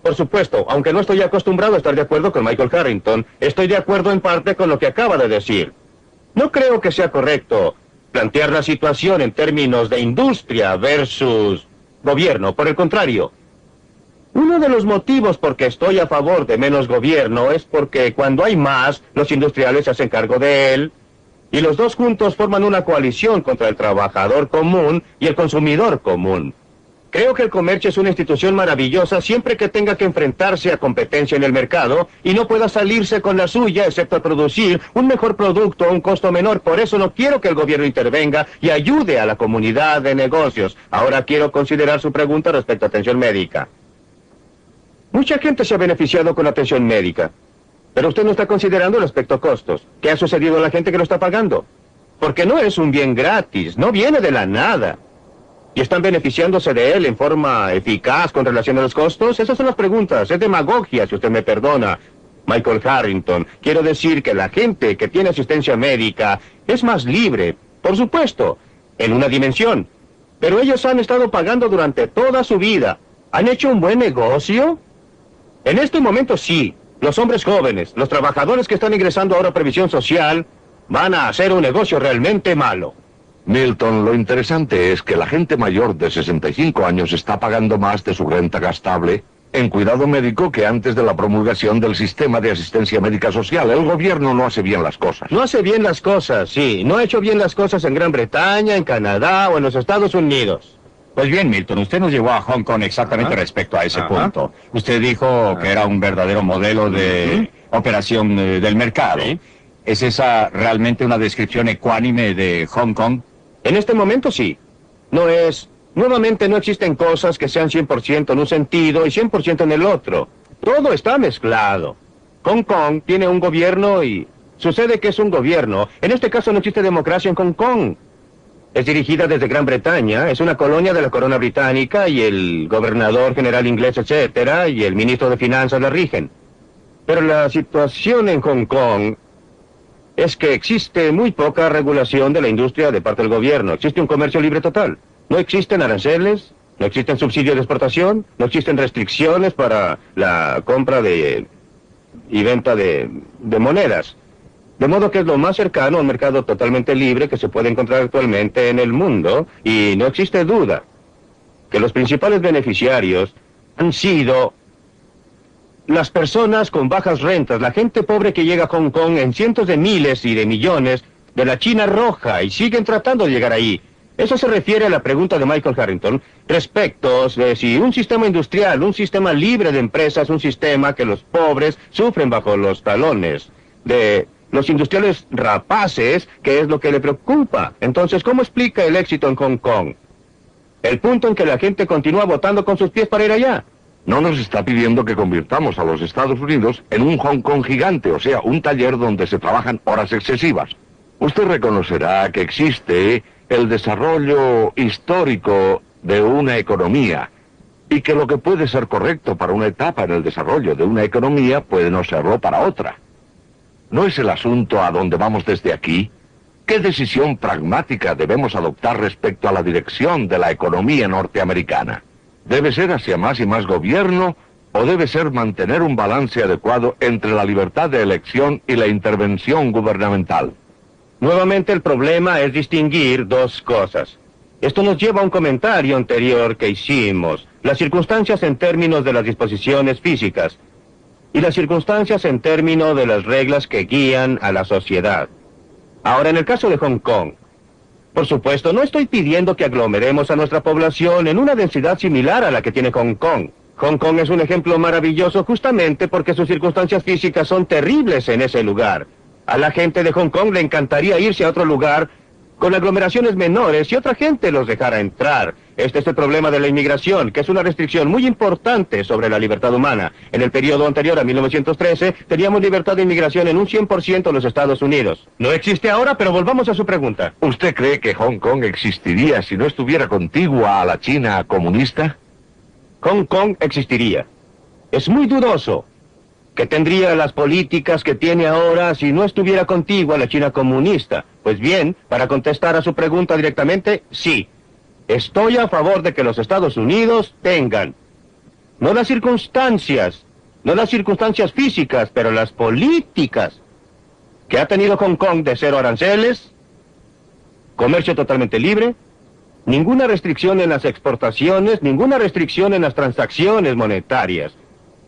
[SPEAKER 3] Por supuesto, aunque no estoy acostumbrado a estar de acuerdo con Michael Harrington, estoy de acuerdo en parte con lo que acaba de decir. No creo que sea correcto plantear la situación en términos de industria versus gobierno. Por el contrario, uno de los motivos por que estoy a favor de menos gobierno es porque cuando hay más, los industriales se hacen cargo de él, y los dos juntos forman una coalición contra el trabajador común y el consumidor común. Creo que el comercio es una institución maravillosa siempre que tenga que enfrentarse a competencia en el mercado y no pueda salirse con la suya excepto producir un mejor producto a un costo menor. Por eso no quiero que el gobierno intervenga y ayude a la comunidad de negocios. Ahora quiero considerar su pregunta respecto a atención médica. Mucha gente se ha beneficiado con atención médica, pero usted no está considerando el aspecto costos. ¿Qué ha sucedido a la gente que lo está pagando? Porque no es un bien gratis, no viene de la nada. ¿Y están beneficiándose de él en forma eficaz con relación a los costos? Esas son las preguntas. Es demagogia, si usted me perdona, Michael Harrington. Quiero decir que la gente que tiene asistencia médica es más libre, por supuesto, en una dimensión. Pero ellos han estado pagando durante toda su vida. ¿Han hecho un buen negocio? En este momento sí. Los hombres jóvenes, los trabajadores que están ingresando ahora a previsión social, van a hacer un negocio realmente malo.
[SPEAKER 8] Milton, lo interesante es que la gente mayor de 65 años está pagando más de su renta gastable en cuidado médico que antes de la promulgación del sistema de asistencia médica social. El gobierno no hace bien las cosas.
[SPEAKER 3] No hace bien las cosas, sí. No ha hecho bien las cosas en Gran Bretaña, en Canadá o en los Estados Unidos.
[SPEAKER 1] Pues bien, Milton, usted nos llevó a Hong Kong exactamente respecto a ese punto. Usted dijo que era un verdadero modelo de operación del mercado.
[SPEAKER 3] Sí.
[SPEAKER 1] ¿Es esa realmente una descripción ecuánime de Hong Kong?
[SPEAKER 3] En este momento sí. Nuevamente no existen cosas que sean 100% en un sentido y 100% en el otro. Todo está mezclado. Hong Kong tiene un gobierno y sucede que es un gobierno. En este caso no existe democracia en Hong Kong. Es dirigida desde Gran Bretaña, es una colonia de la corona británica y el gobernador general inglés, etcétera, y el ministro de Finanzas la rigen. Pero la situación en Hong Kong es que existe muy poca regulación de la industria de parte del gobierno. Existe un comercio libre total. No existen aranceles, no existen subsidios de exportación, no existen restricciones para la compra y venta de monedas. De modo que es lo más cercano a un mercado totalmente libre que se puede encontrar actualmente en el mundo, y no existe duda que los principales beneficiarios han sido las personas con bajas rentas, la gente pobre que llega a Hong Kong en cientos de miles y de millones de la China roja y siguen tratando de llegar ahí. Eso se refiere a la pregunta de Michael Harrington respecto de si un sistema industrial, un sistema libre de empresas, un sistema que los pobres sufren bajo los talones de los industriales rapaces, que es lo que le preocupa. Entonces, ¿cómo explica el éxito en Hong Kong? El punto en que la gente continúa votando con sus pies para ir allá.
[SPEAKER 8] No nos está pidiendo que convirtamos a los Estados Unidos en un Hong Kong gigante, o sea, un taller donde se trabajan horas excesivas. Usted reconocerá que existe el desarrollo histórico de una economía y que lo que puede ser correcto para una etapa en el desarrollo de una economía puede no serlo para otra.
[SPEAKER 10] ¿No es el asunto a dónde vamos desde aquí? ¿Qué decisión pragmática debemos adoptar respecto a la dirección de la economía norteamericana? ¿Debe ser hacia más y más gobierno o debe ser mantener un balance adecuado entre la libertad de elección y la intervención gubernamental?
[SPEAKER 3] Nuevamente el problema es distinguir dos cosas. Esto nos lleva a un comentario anterior que hicimos. Las circunstancias en términos de las disposiciones físicas y las circunstancias en términos de las reglas que guían a la sociedad. Ahora, en el caso de Hong Kong, por supuesto, no estoy pidiendo que aglomeremos a nuestra población en una densidad similar a la que tiene Hong Kong. Hong Kong es un ejemplo maravilloso justamente porque sus circunstancias físicas son terribles en ese lugar. A la gente de Hong Kong le encantaría irse a otro lugar con aglomeraciones menores y otra gente los dejara entrar. Este es el problema de la inmigración, que es una restricción muy importante sobre la libertad humana. En el periodo anterior a 1913, teníamos libertad de inmigración en un 100% en los Estados Unidos. No existe ahora, pero volvamos a su pregunta.
[SPEAKER 10] ¿Usted cree que Hong Kong existiría si no estuviera contigua a la China comunista?
[SPEAKER 3] Hong Kong existiría. Es muy dudoso que tendría las políticas que tiene ahora si no estuviera contigua a la China comunista. Pues bien, para contestar a su pregunta directamente, sí. Estoy a favor de que los Estados Unidos tengan, no las circunstancias físicas, pero las políticas que ha tenido Hong Kong de cero aranceles, comercio totalmente libre, ninguna restricción en las exportaciones, ninguna restricción en las transacciones monetarias.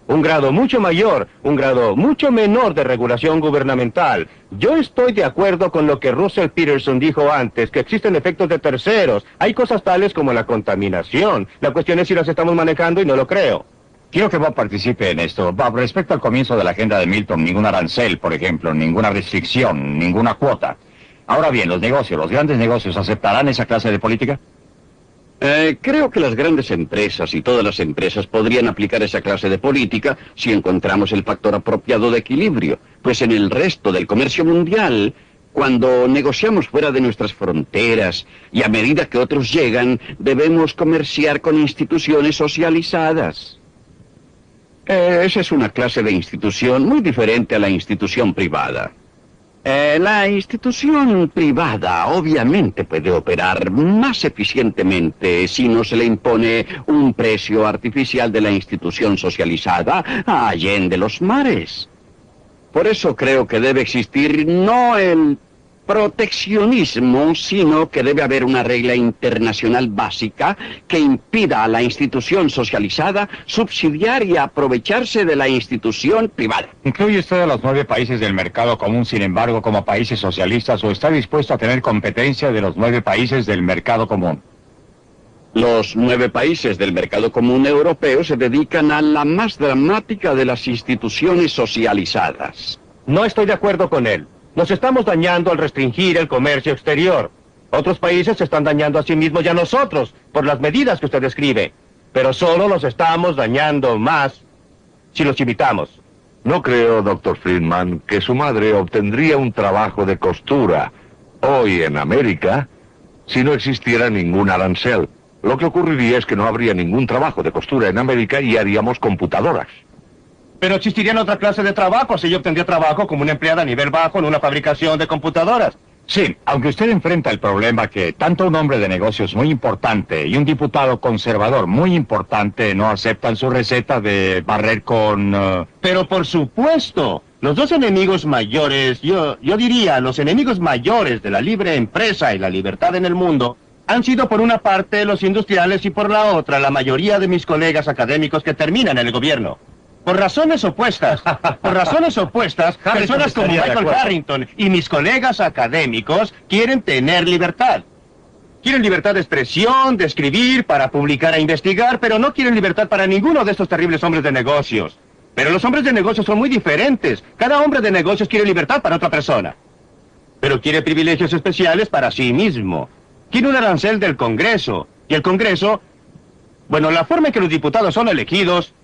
[SPEAKER 3] Un grado mucho mayor, un grado mucho menor de regulación gubernamental. Yo estoy de acuerdo con lo que Russell Peterson dijo antes, que existen efectos de terceros. Hay cosas tales como la contaminación. La cuestión es si las estamos manejando y no lo creo.
[SPEAKER 1] Quiero que Bob participe en esto. Bob, respecto al comienzo de la agenda de Milton, ningún arancel, por ejemplo, ninguna restricción, ninguna cuota. Ahora bien, los grandes negocios, ¿aceptarán esa clase de política?
[SPEAKER 9] Creo que las grandes empresas y todas las empresas podrían aplicar esa clase de política si encontramos el factor apropiado de equilibrio. Pues en el resto del comercio mundial, cuando negociamos fuera de nuestras fronteras y a medida que otros llegan, debemos comerciar con instituciones socializadas. Esa es una clase de institución muy diferente a la institución privada. La institución privada obviamente puede operar más eficientemente si no se le impone un precio artificial de la institución socializada allende los mares. Por eso creo que debe existir no el proteccionismo, sino que debe haber una regla internacional básica que impida a la institución socializada subsidiar y aprovecharse de la institución privada.
[SPEAKER 1] ¿Incluye usted a los 9 países del mercado común, sin embargo, como países socialistas, o está dispuesto a tener competencia de los 9 países del mercado común?
[SPEAKER 9] Los 9 países del mercado común europeo se dedican a la más dramática de las instituciones socializadas.
[SPEAKER 3] No estoy de acuerdo con él. Nos estamos dañando al restringir el comercio exterior. Otros países se están dañando a sí mismos y a nosotros por las medidas que usted describe. Pero solo los estamos dañando más si los imitamos.
[SPEAKER 10] No creo, Dr. Friedman, que su madre obtendría un trabajo de costura hoy en América si no existiera ningún arancel. Lo que ocurriría es que no habría ningún trabajo de costura en América y haríamos computadoras.
[SPEAKER 3] Pero existirían otra clase de trabajo si yo obtendría trabajo como una empleada a nivel bajo en una fabricación de computadoras.
[SPEAKER 1] Sí, aunque usted enfrenta el problema que tanto un hombre de negocios muy importante y un diputado conservador muy importante no aceptan su receta de barrer con...
[SPEAKER 3] Pero por supuesto, los dos enemigos mayores, yo diría, los enemigos mayores de la libre empresa y la libertad en el mundo, han sido por una parte los industriales y por la otra la mayoría de mis colegas académicos que terminan en el gobierno. Por razones opuestas, personas como Michael Harrington y mis colegas académicos quieren tener libertad. Quieren libertad de expresión, de escribir, para publicar e investigar, pero no quieren libertad para ninguno de estos terribles hombres de negocios. Pero los hombres de negocios son muy diferentes. Cada hombre de negocios quiere libertad para otra persona. Pero quiere privilegios especiales para sí mismo. Quiere un arancel del Congreso. Y el Congreso, bueno, la forma en que los diputados son elegidos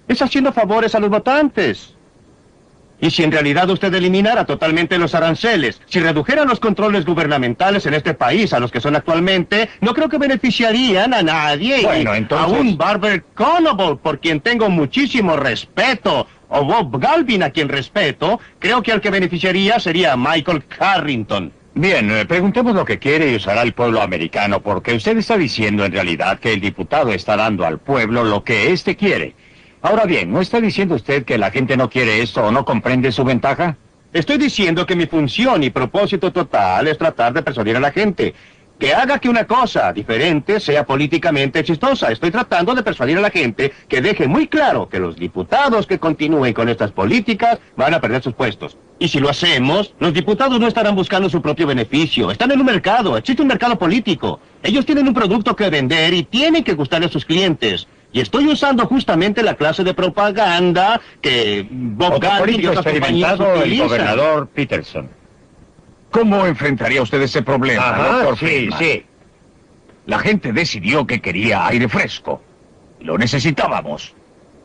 [SPEAKER 3] es haciendo favores a los votantes. Y si en realidad usted eliminara totalmente los aranceles, si redujera los controles gubernamentales en este país a los que son actualmente, no creo que beneficiarían a nadie.
[SPEAKER 1] Bueno,
[SPEAKER 3] y
[SPEAKER 1] entonces...
[SPEAKER 3] a un Barber Conable, por quien tengo muchísimo respeto, o Bob Galvin, a quien respeto, creo que al que beneficiaría sería Michael Carrington.
[SPEAKER 1] Bien, preguntemos lo que quiere y usará el pueblo americano, porque usted está diciendo en realidad que el diputado está dando al pueblo lo que éste quiere. Ahora bien, ¿no está diciendo usted que la gente no quiere esto o no comprende su ventaja?
[SPEAKER 3] Estoy diciendo que mi función y propósito total es tratar de persuadir a la gente que haga que una cosa diferente sea políticamente exitosa. Estoy tratando de persuadir a la gente que deje muy claro que los diputados que continúen con estas políticas van a perder sus puestos. Y si lo hacemos, los diputados no estarán buscando su propio beneficio. Están en un mercado, existe un mercado político. Ellos tienen un producto que vender y tienen que gustarle a sus clientes. Y estoy usando justamente la clase de propaganda que Bob Galvin y otras compañías
[SPEAKER 1] experimentado el
[SPEAKER 3] utilizan.
[SPEAKER 1] gobernador Peterson.
[SPEAKER 8] ¿Cómo enfrentaría usted ese problema,
[SPEAKER 1] Ajá,
[SPEAKER 8] doctor
[SPEAKER 1] sí,
[SPEAKER 8] Friedman?
[SPEAKER 1] sí.
[SPEAKER 8] La gente decidió que quería aire fresco. Lo necesitábamos.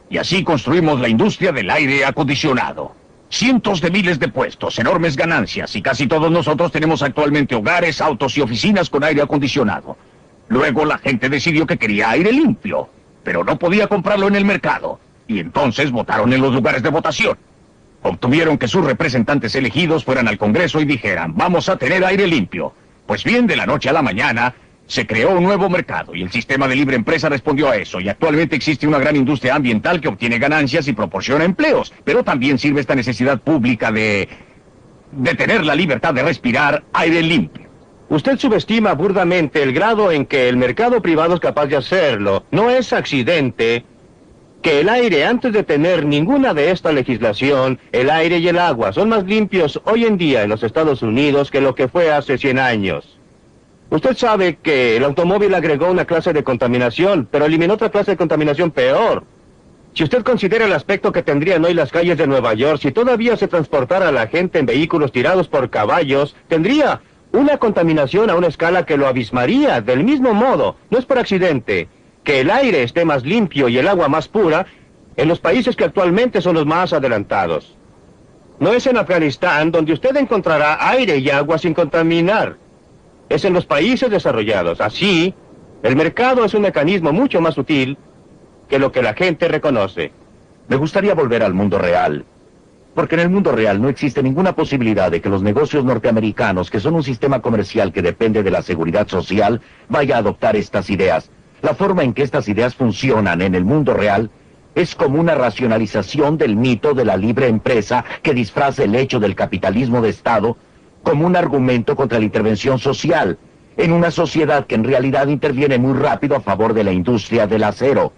[SPEAKER 8] Y así construimos la industria del aire acondicionado. Cientos de miles de puestos, enormes ganancias, y casi todos nosotros tenemos actualmente hogares, autos y oficinas con aire acondicionado. Luego la gente decidió que quería aire limpio, pero no podía comprarlo en el mercado. Y entonces votaron en los lugares de votación. Obtuvieron que sus representantes elegidos fueran al Congreso y dijeran, vamos a tener aire limpio. Pues bien, de la noche a la mañana, se creó un nuevo mercado y el sistema de libre empresa respondió a eso. Y actualmente existe una gran industria ambiental que obtiene ganancias y proporciona empleos. Pero también sirve esta necesidad pública de tener la libertad de respirar aire limpio.
[SPEAKER 3] Usted subestima burdamente el grado en que el mercado privado es capaz de hacerlo. No es accidente que el aire, antes de tener ninguna de esta legislación, el aire y el agua son más limpios hoy en día en los Estados Unidos que lo que fue hace 100 años. Usted sabe que el automóvil agregó una clase de contaminación, pero eliminó otra clase de contaminación peor. Si usted considera el aspecto que tendrían hoy las calles de Nueva York, si todavía se transportara a la gente en vehículos tirados por caballos, tendría una contaminación a una escala que lo abismaría. Del mismo modo, no es por accidente que el aire esté más limpio y el agua más pura en los países que actualmente son los más adelantados. No es en Afganistán donde usted encontrará aire y agua sin contaminar. Es en los países desarrollados. Así, el mercado es un mecanismo mucho más sutil que lo que la gente reconoce.
[SPEAKER 7] Me gustaría volver al mundo real, porque en el mundo real no existe ninguna posibilidad de que los negocios norteamericanos, que son un sistema comercial que depende de la seguridad social, vaya a adoptar estas ideas. La forma en que estas ideas funcionan en el mundo real es como una racionalización del mito de la libre empresa que disfraza el hecho del capitalismo de Estado como un argumento contra la intervención social, en una sociedad que en realidad interviene muy rápido a favor de la industria del acero.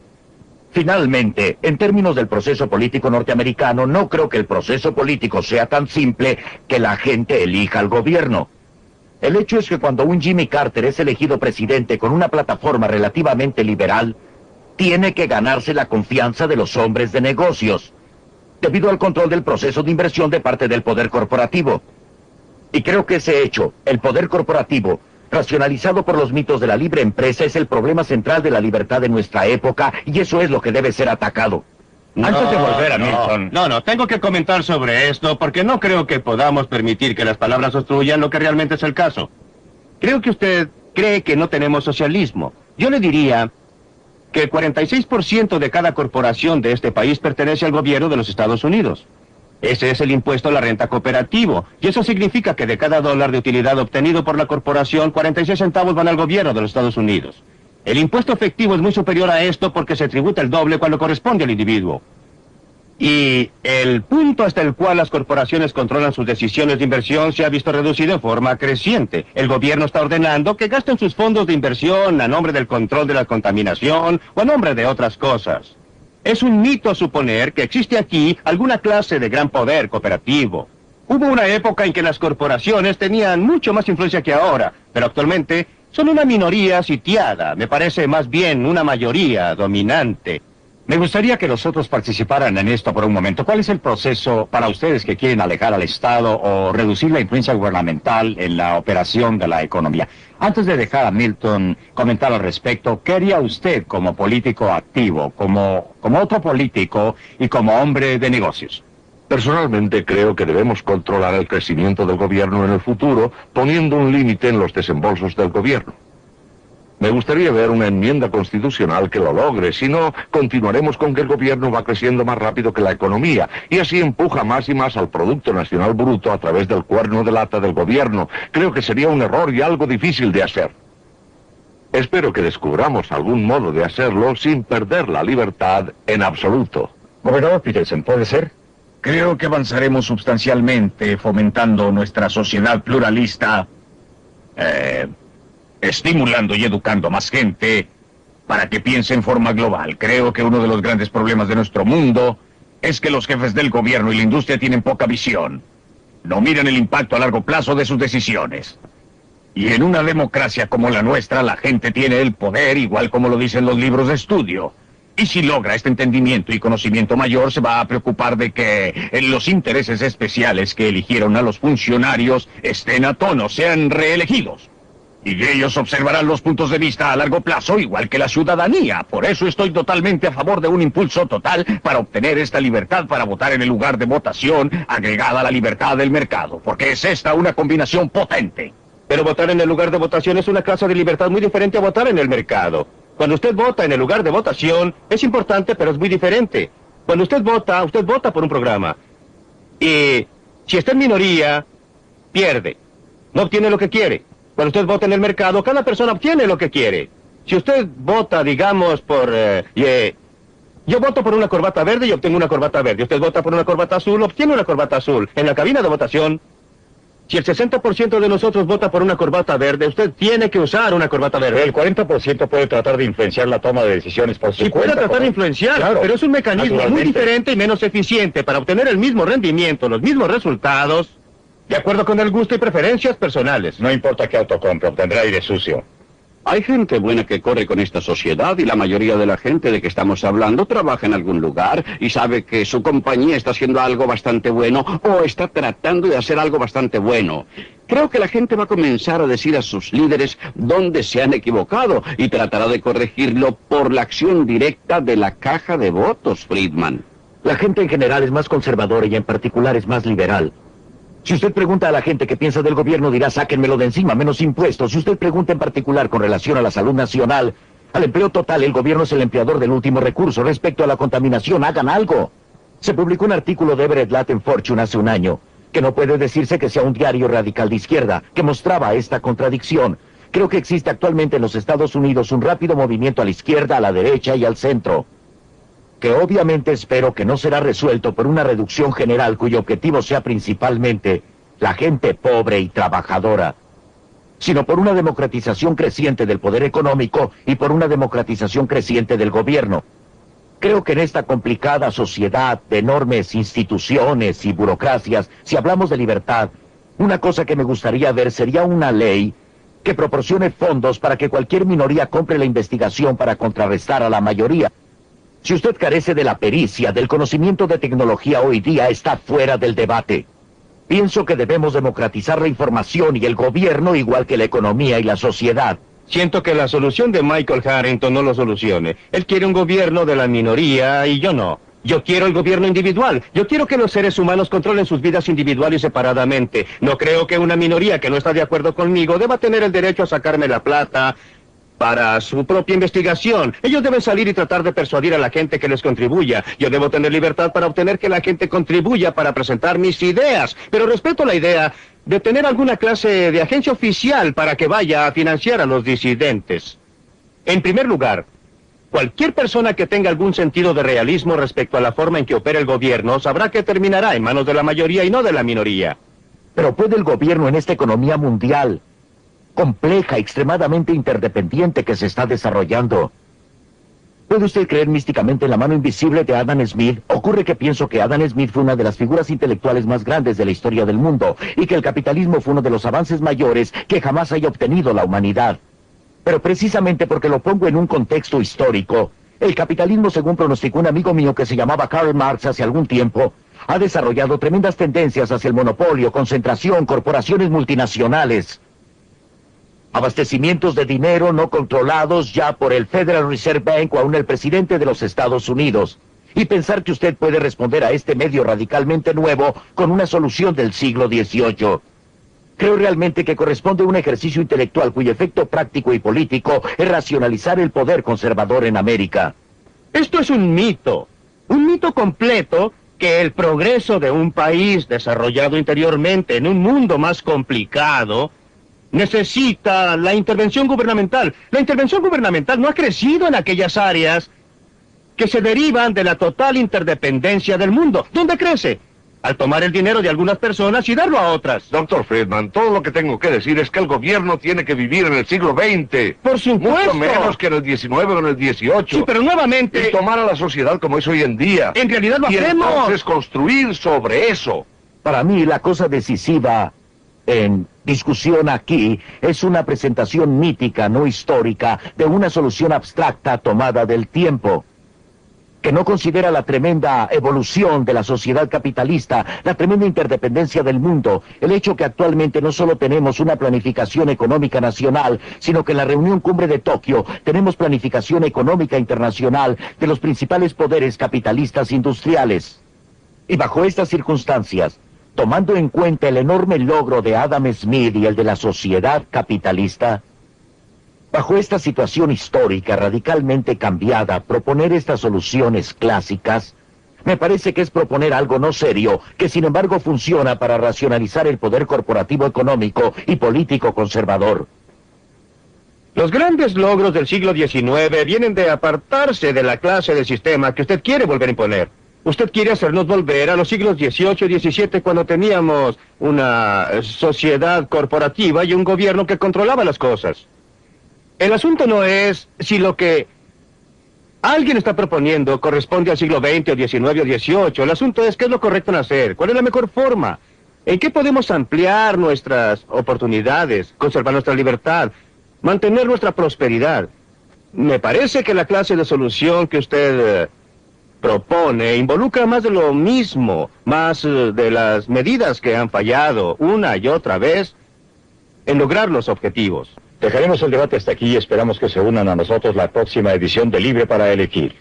[SPEAKER 7] Finalmente, en términos del proceso político norteamericano, no creo que el proceso político sea tan simple que la gente elija al gobierno. El hecho es que cuando un Jimmy Carter es elegido presidente con una plataforma relativamente liberal, tiene que ganarse la confianza de los hombres de negocios, debido al control del proceso de inversión de parte del poder corporativo. Y creo que ese hecho, el poder corporativo, racionalizado por los mitos de la libre empresa, es el problema central de la libertad de nuestra época, y eso es lo que debe ser atacado.
[SPEAKER 1] Antes de volver a Milton...
[SPEAKER 3] No, tengo que comentar sobre esto porque no creo que podamos permitir que las palabras obstruyan lo que realmente es el caso. Creo que usted cree que no tenemos socialismo. Yo le diría que el 46% de cada corporación de este país pertenece al gobierno de los Estados Unidos. Ese es el impuesto a la renta cooperativo, y eso significa que de cada dólar de utilidad obtenido por la corporación, 46 centavos van al gobierno de los Estados Unidos. El impuesto efectivo es muy superior a esto porque se tributa el doble cuando corresponde al individuo. Y el punto hasta el cual las corporaciones controlan sus decisiones de inversión se ha visto reducido en forma creciente. El gobierno está ordenando que gasten sus fondos de inversión a nombre del control de la contaminación o a nombre de otras cosas. Es un mito suponer que existe aquí alguna clase de gran poder cooperativo. Hubo una época en que las corporaciones tenían mucho más influencia que ahora, pero actualmente son una minoría sitiada, me parece más bien una mayoría dominante.
[SPEAKER 1] Me gustaría que los otros participaran en esto por un momento. ¿Cuál es el proceso para ustedes que quieren alejar al Estado o reducir la influencia gubernamental en la operación de la economía? Antes de dejar a Milton comentar al respecto, ¿qué haría usted como político activo, como otro político y como hombre de negocios?
[SPEAKER 10] Personalmente creo que debemos controlar el crecimiento del gobierno en el futuro, poniendo un límite en los desembolsos del gobierno. Me gustaría ver una enmienda constitucional que lo logre, si no, continuaremos con que el gobierno va creciendo más rápido que la economía, y así empuja más y más al Producto Nacional Bruto a través del cuerno de lata del gobierno. Creo que sería un error y algo difícil de hacer. Espero que descubramos algún modo de hacerlo sin perder la libertad en absoluto.
[SPEAKER 1] Gobernador Peterson, ¿puede ser?
[SPEAKER 8] Creo que avanzaremos sustancialmente fomentando nuestra sociedad pluralista, estimulando y educando a más gente para que piense en forma global. Creo que uno de los grandes problemas de nuestro mundo es que los jefes del gobierno y la industria tienen poca visión. No miran el impacto a largo plazo de sus decisiones. Y en una democracia como la nuestra, la gente tiene el poder, igual como lo dicen los libros de estudio. Y si logra este entendimiento y conocimiento mayor, se va a preocupar de que los intereses especiales que eligieron a los funcionarios estén a tono, sean reelegidos. Y ellos observarán los puntos de vista a largo plazo, igual que la ciudadanía. Por eso estoy totalmente a favor de un impulso total para obtener esta libertad para votar en el lugar de votación, agregada a la libertad del mercado, porque es esta una combinación potente.
[SPEAKER 3] Pero votar en el lugar de votación es una clase de libertad muy diferente a votar en el mercado. Cuando usted vota en el lugar de votación, es importante, pero es muy diferente. Cuando usted vota por un programa. Y si está en minoría, pierde. No obtiene lo que quiere. Cuando usted vota en el mercado, cada persona obtiene lo que quiere. Si usted vota, digamos, por... yo voto por una corbata verde y obtengo una corbata verde. Usted vota por una corbata azul, obtiene una corbata azul. En la cabina de votación, si el 60% de nosotros vota por una corbata verde, usted tiene que usar una corbata verde.
[SPEAKER 1] El 40% puede tratar de influenciar la toma de decisiones por su
[SPEAKER 3] cuenta. Sí, puede tratar de influenciar, claro, pero es un mecanismo muy diferente y menos eficiente para obtener el mismo rendimiento, los mismos resultados, de acuerdo con el gusto y preferencias personales.
[SPEAKER 1] No importa qué auto compre, obtendrá aire sucio.
[SPEAKER 9] Hay gente buena que corre con esta sociedad y la mayoría de la gente de que estamos hablando trabaja en algún lugar y sabe que su compañía está haciendo algo bastante bueno o está tratando de hacer algo bastante bueno. Creo que la gente va a comenzar a decir a sus líderes dónde se han equivocado y tratará de corregirlo por la acción directa de la caja de votos, Friedman.
[SPEAKER 7] La gente en general es más conservadora y en particular es más liberal. Si usted pregunta a la gente qué piensa del gobierno, dirá, sáquenmelo de encima, menos impuestos. Si usted pregunta en particular con relación a la salud nacional, al empleo total, el gobierno es el empleador del último recurso. Respecto a la contaminación, hagan algo. Se publicó un artículo de Everett Latin Fortune hace un año, que no puede decirse que sea un diario radical de izquierda, que mostraba esta contradicción. Creo que existe actualmente en los Estados Unidos un rápido movimiento a la izquierda, a la derecha y al centro, que obviamente espero que no será resuelto por una reducción general cuyo objetivo sea principalmente la gente pobre y trabajadora, sino por una democratización creciente del poder económico y por una democratización creciente del gobierno. Creo que en esta complicada sociedad de enormes instituciones y burocracias, si hablamos de libertad, una cosa que me gustaría ver sería una ley que proporcione fondos para que cualquier minoría compre la investigación para contrarrestar a la mayoría. Si usted carece de la pericia, del conocimiento de tecnología hoy día, está fuera del debate. Pienso que debemos democratizar la información y el gobierno, igual que la economía y la sociedad.
[SPEAKER 3] Siento que la solución de Michael Harrington no lo solucione. Él quiere un gobierno de la minoría y yo no. Yo quiero el gobierno individual. Yo quiero que los seres humanos controlen sus vidas individuales y separadamente. No creo que una minoría que no está de acuerdo conmigo deba tener el derecho a sacarme la plata para su propia investigación. Ellos deben salir y tratar de persuadir a la gente que les contribuya. Yo debo tener libertad para obtener que la gente contribuya para presentar mis ideas. Pero respeto la idea de tener alguna clase de agencia oficial para que vaya a financiar a los disidentes. En primer lugar, cualquier persona que tenga algún sentido de realismo respecto a la forma en que opera el gobierno sabrá que terminará en manos de la mayoría y no de la minoría.
[SPEAKER 7] Pero ¿puede el gobierno en esta economía mundial compleja, extremadamente interdependiente que se está desarrollando? ¿Puede usted creer místicamente en la mano invisible de Adam Smith? Ocurre que pienso que Adam Smith fue una de las figuras intelectuales más grandes de la historia del mundo y que el capitalismo fue uno de los avances mayores que jamás haya obtenido la humanidad. Pero precisamente porque lo pongo en un contexto histórico, el capitalismo, según pronosticó un amigo mío que se llamaba Karl Marx hace algún tiempo, ha desarrollado tremendas tendencias hacia el monopolio, concentración, corporaciones multinacionales, abastecimientos de dinero no controlados ya por el Federal Reserve Bank o aún el presidente de los Estados Unidos. y pensar que usted puede responder a este medio radicalmente nuevo con una solución del siglo XVIII. Creo realmente que corresponde a un ejercicio intelectual cuyo efecto práctico y político es racionalizar el poder conservador en América.
[SPEAKER 3] Esto es un mito completo, que el progreso de un país desarrollado interiormente en un mundo más complicado necesita la intervención gubernamental. La intervención gubernamental no ha crecido en aquellas áreas que se derivan de la total interdependencia del mundo. ¿Dónde crece? Al tomar el dinero de algunas personas y darlo a otras.
[SPEAKER 10] Doctor Friedman, todo lo que tengo que decir es que el gobierno tiene que vivir en el siglo XX.
[SPEAKER 3] Por supuesto.
[SPEAKER 10] Mucho menos que en el XIX o en el XVIII.
[SPEAKER 3] Sí, pero nuevamente...
[SPEAKER 10] Y tomar a la sociedad como es hoy en día.
[SPEAKER 3] En realidad lo hacemos.
[SPEAKER 10] Y entonces construir sobre eso.
[SPEAKER 7] Para mí, la cosa decisiva en discusión aquí es una presentación mítica, no histórica, de una solución abstracta tomada del tiempo, que no considera la tremenda evolución de la sociedad capitalista, la tremenda interdependencia del mundo, el hecho que actualmente no solo tenemos una planificación económica nacional, sino que en la reunión cumbre de Tokio tenemos planificación económica internacional de los principales poderes capitalistas industriales. Y bajo estas circunstancias, tomando en cuenta el enorme logro de Adam Smith y el de la sociedad capitalista, bajo esta situación histórica radicalmente cambiada, proponer estas soluciones clásicas, me parece que es proponer algo no serio, que sin embargo funciona para racionalizar el poder corporativo económico y político conservador.
[SPEAKER 3] Los grandes logros del siglo XIX vienen de apartarse de la clase de sistema que usted quiere volver a imponer. Usted quiere hacernos volver a los siglos XVIII y XVII, cuando teníamos una sociedad corporativa y un gobierno que controlaba las cosas. El asunto no es si lo que alguien está proponiendo corresponde al siglo XX o XIX o XVIII. El asunto es qué es lo correcto en hacer, cuál es la mejor forma, en qué podemos ampliar nuestras oportunidades, conservar nuestra libertad, mantener nuestra prosperidad. Me parece que la clase de solución que usted propone involucra más de lo mismo, más de las medidas que han fallado una y otra vez en lograr los objetivos.
[SPEAKER 1] Dejaremos el debate hasta aquí y esperamos que se unan a nosotros la próxima edición de Libre para Elegir.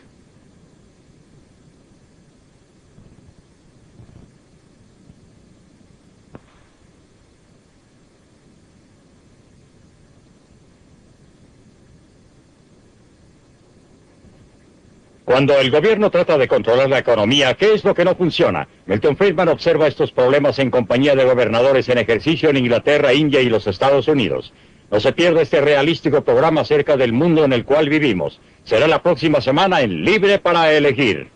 [SPEAKER 1] Cuando el gobierno trata de controlar la economía, ¿qué es lo que no funciona? Milton Friedman observa estos problemas en compañía de gobernadores en ejercicio en Inglaterra, India y los Estados Unidos. No se pierda este realístico programa acerca del mundo en el cual vivimos. Será la próxima semana en Libre para Elegir.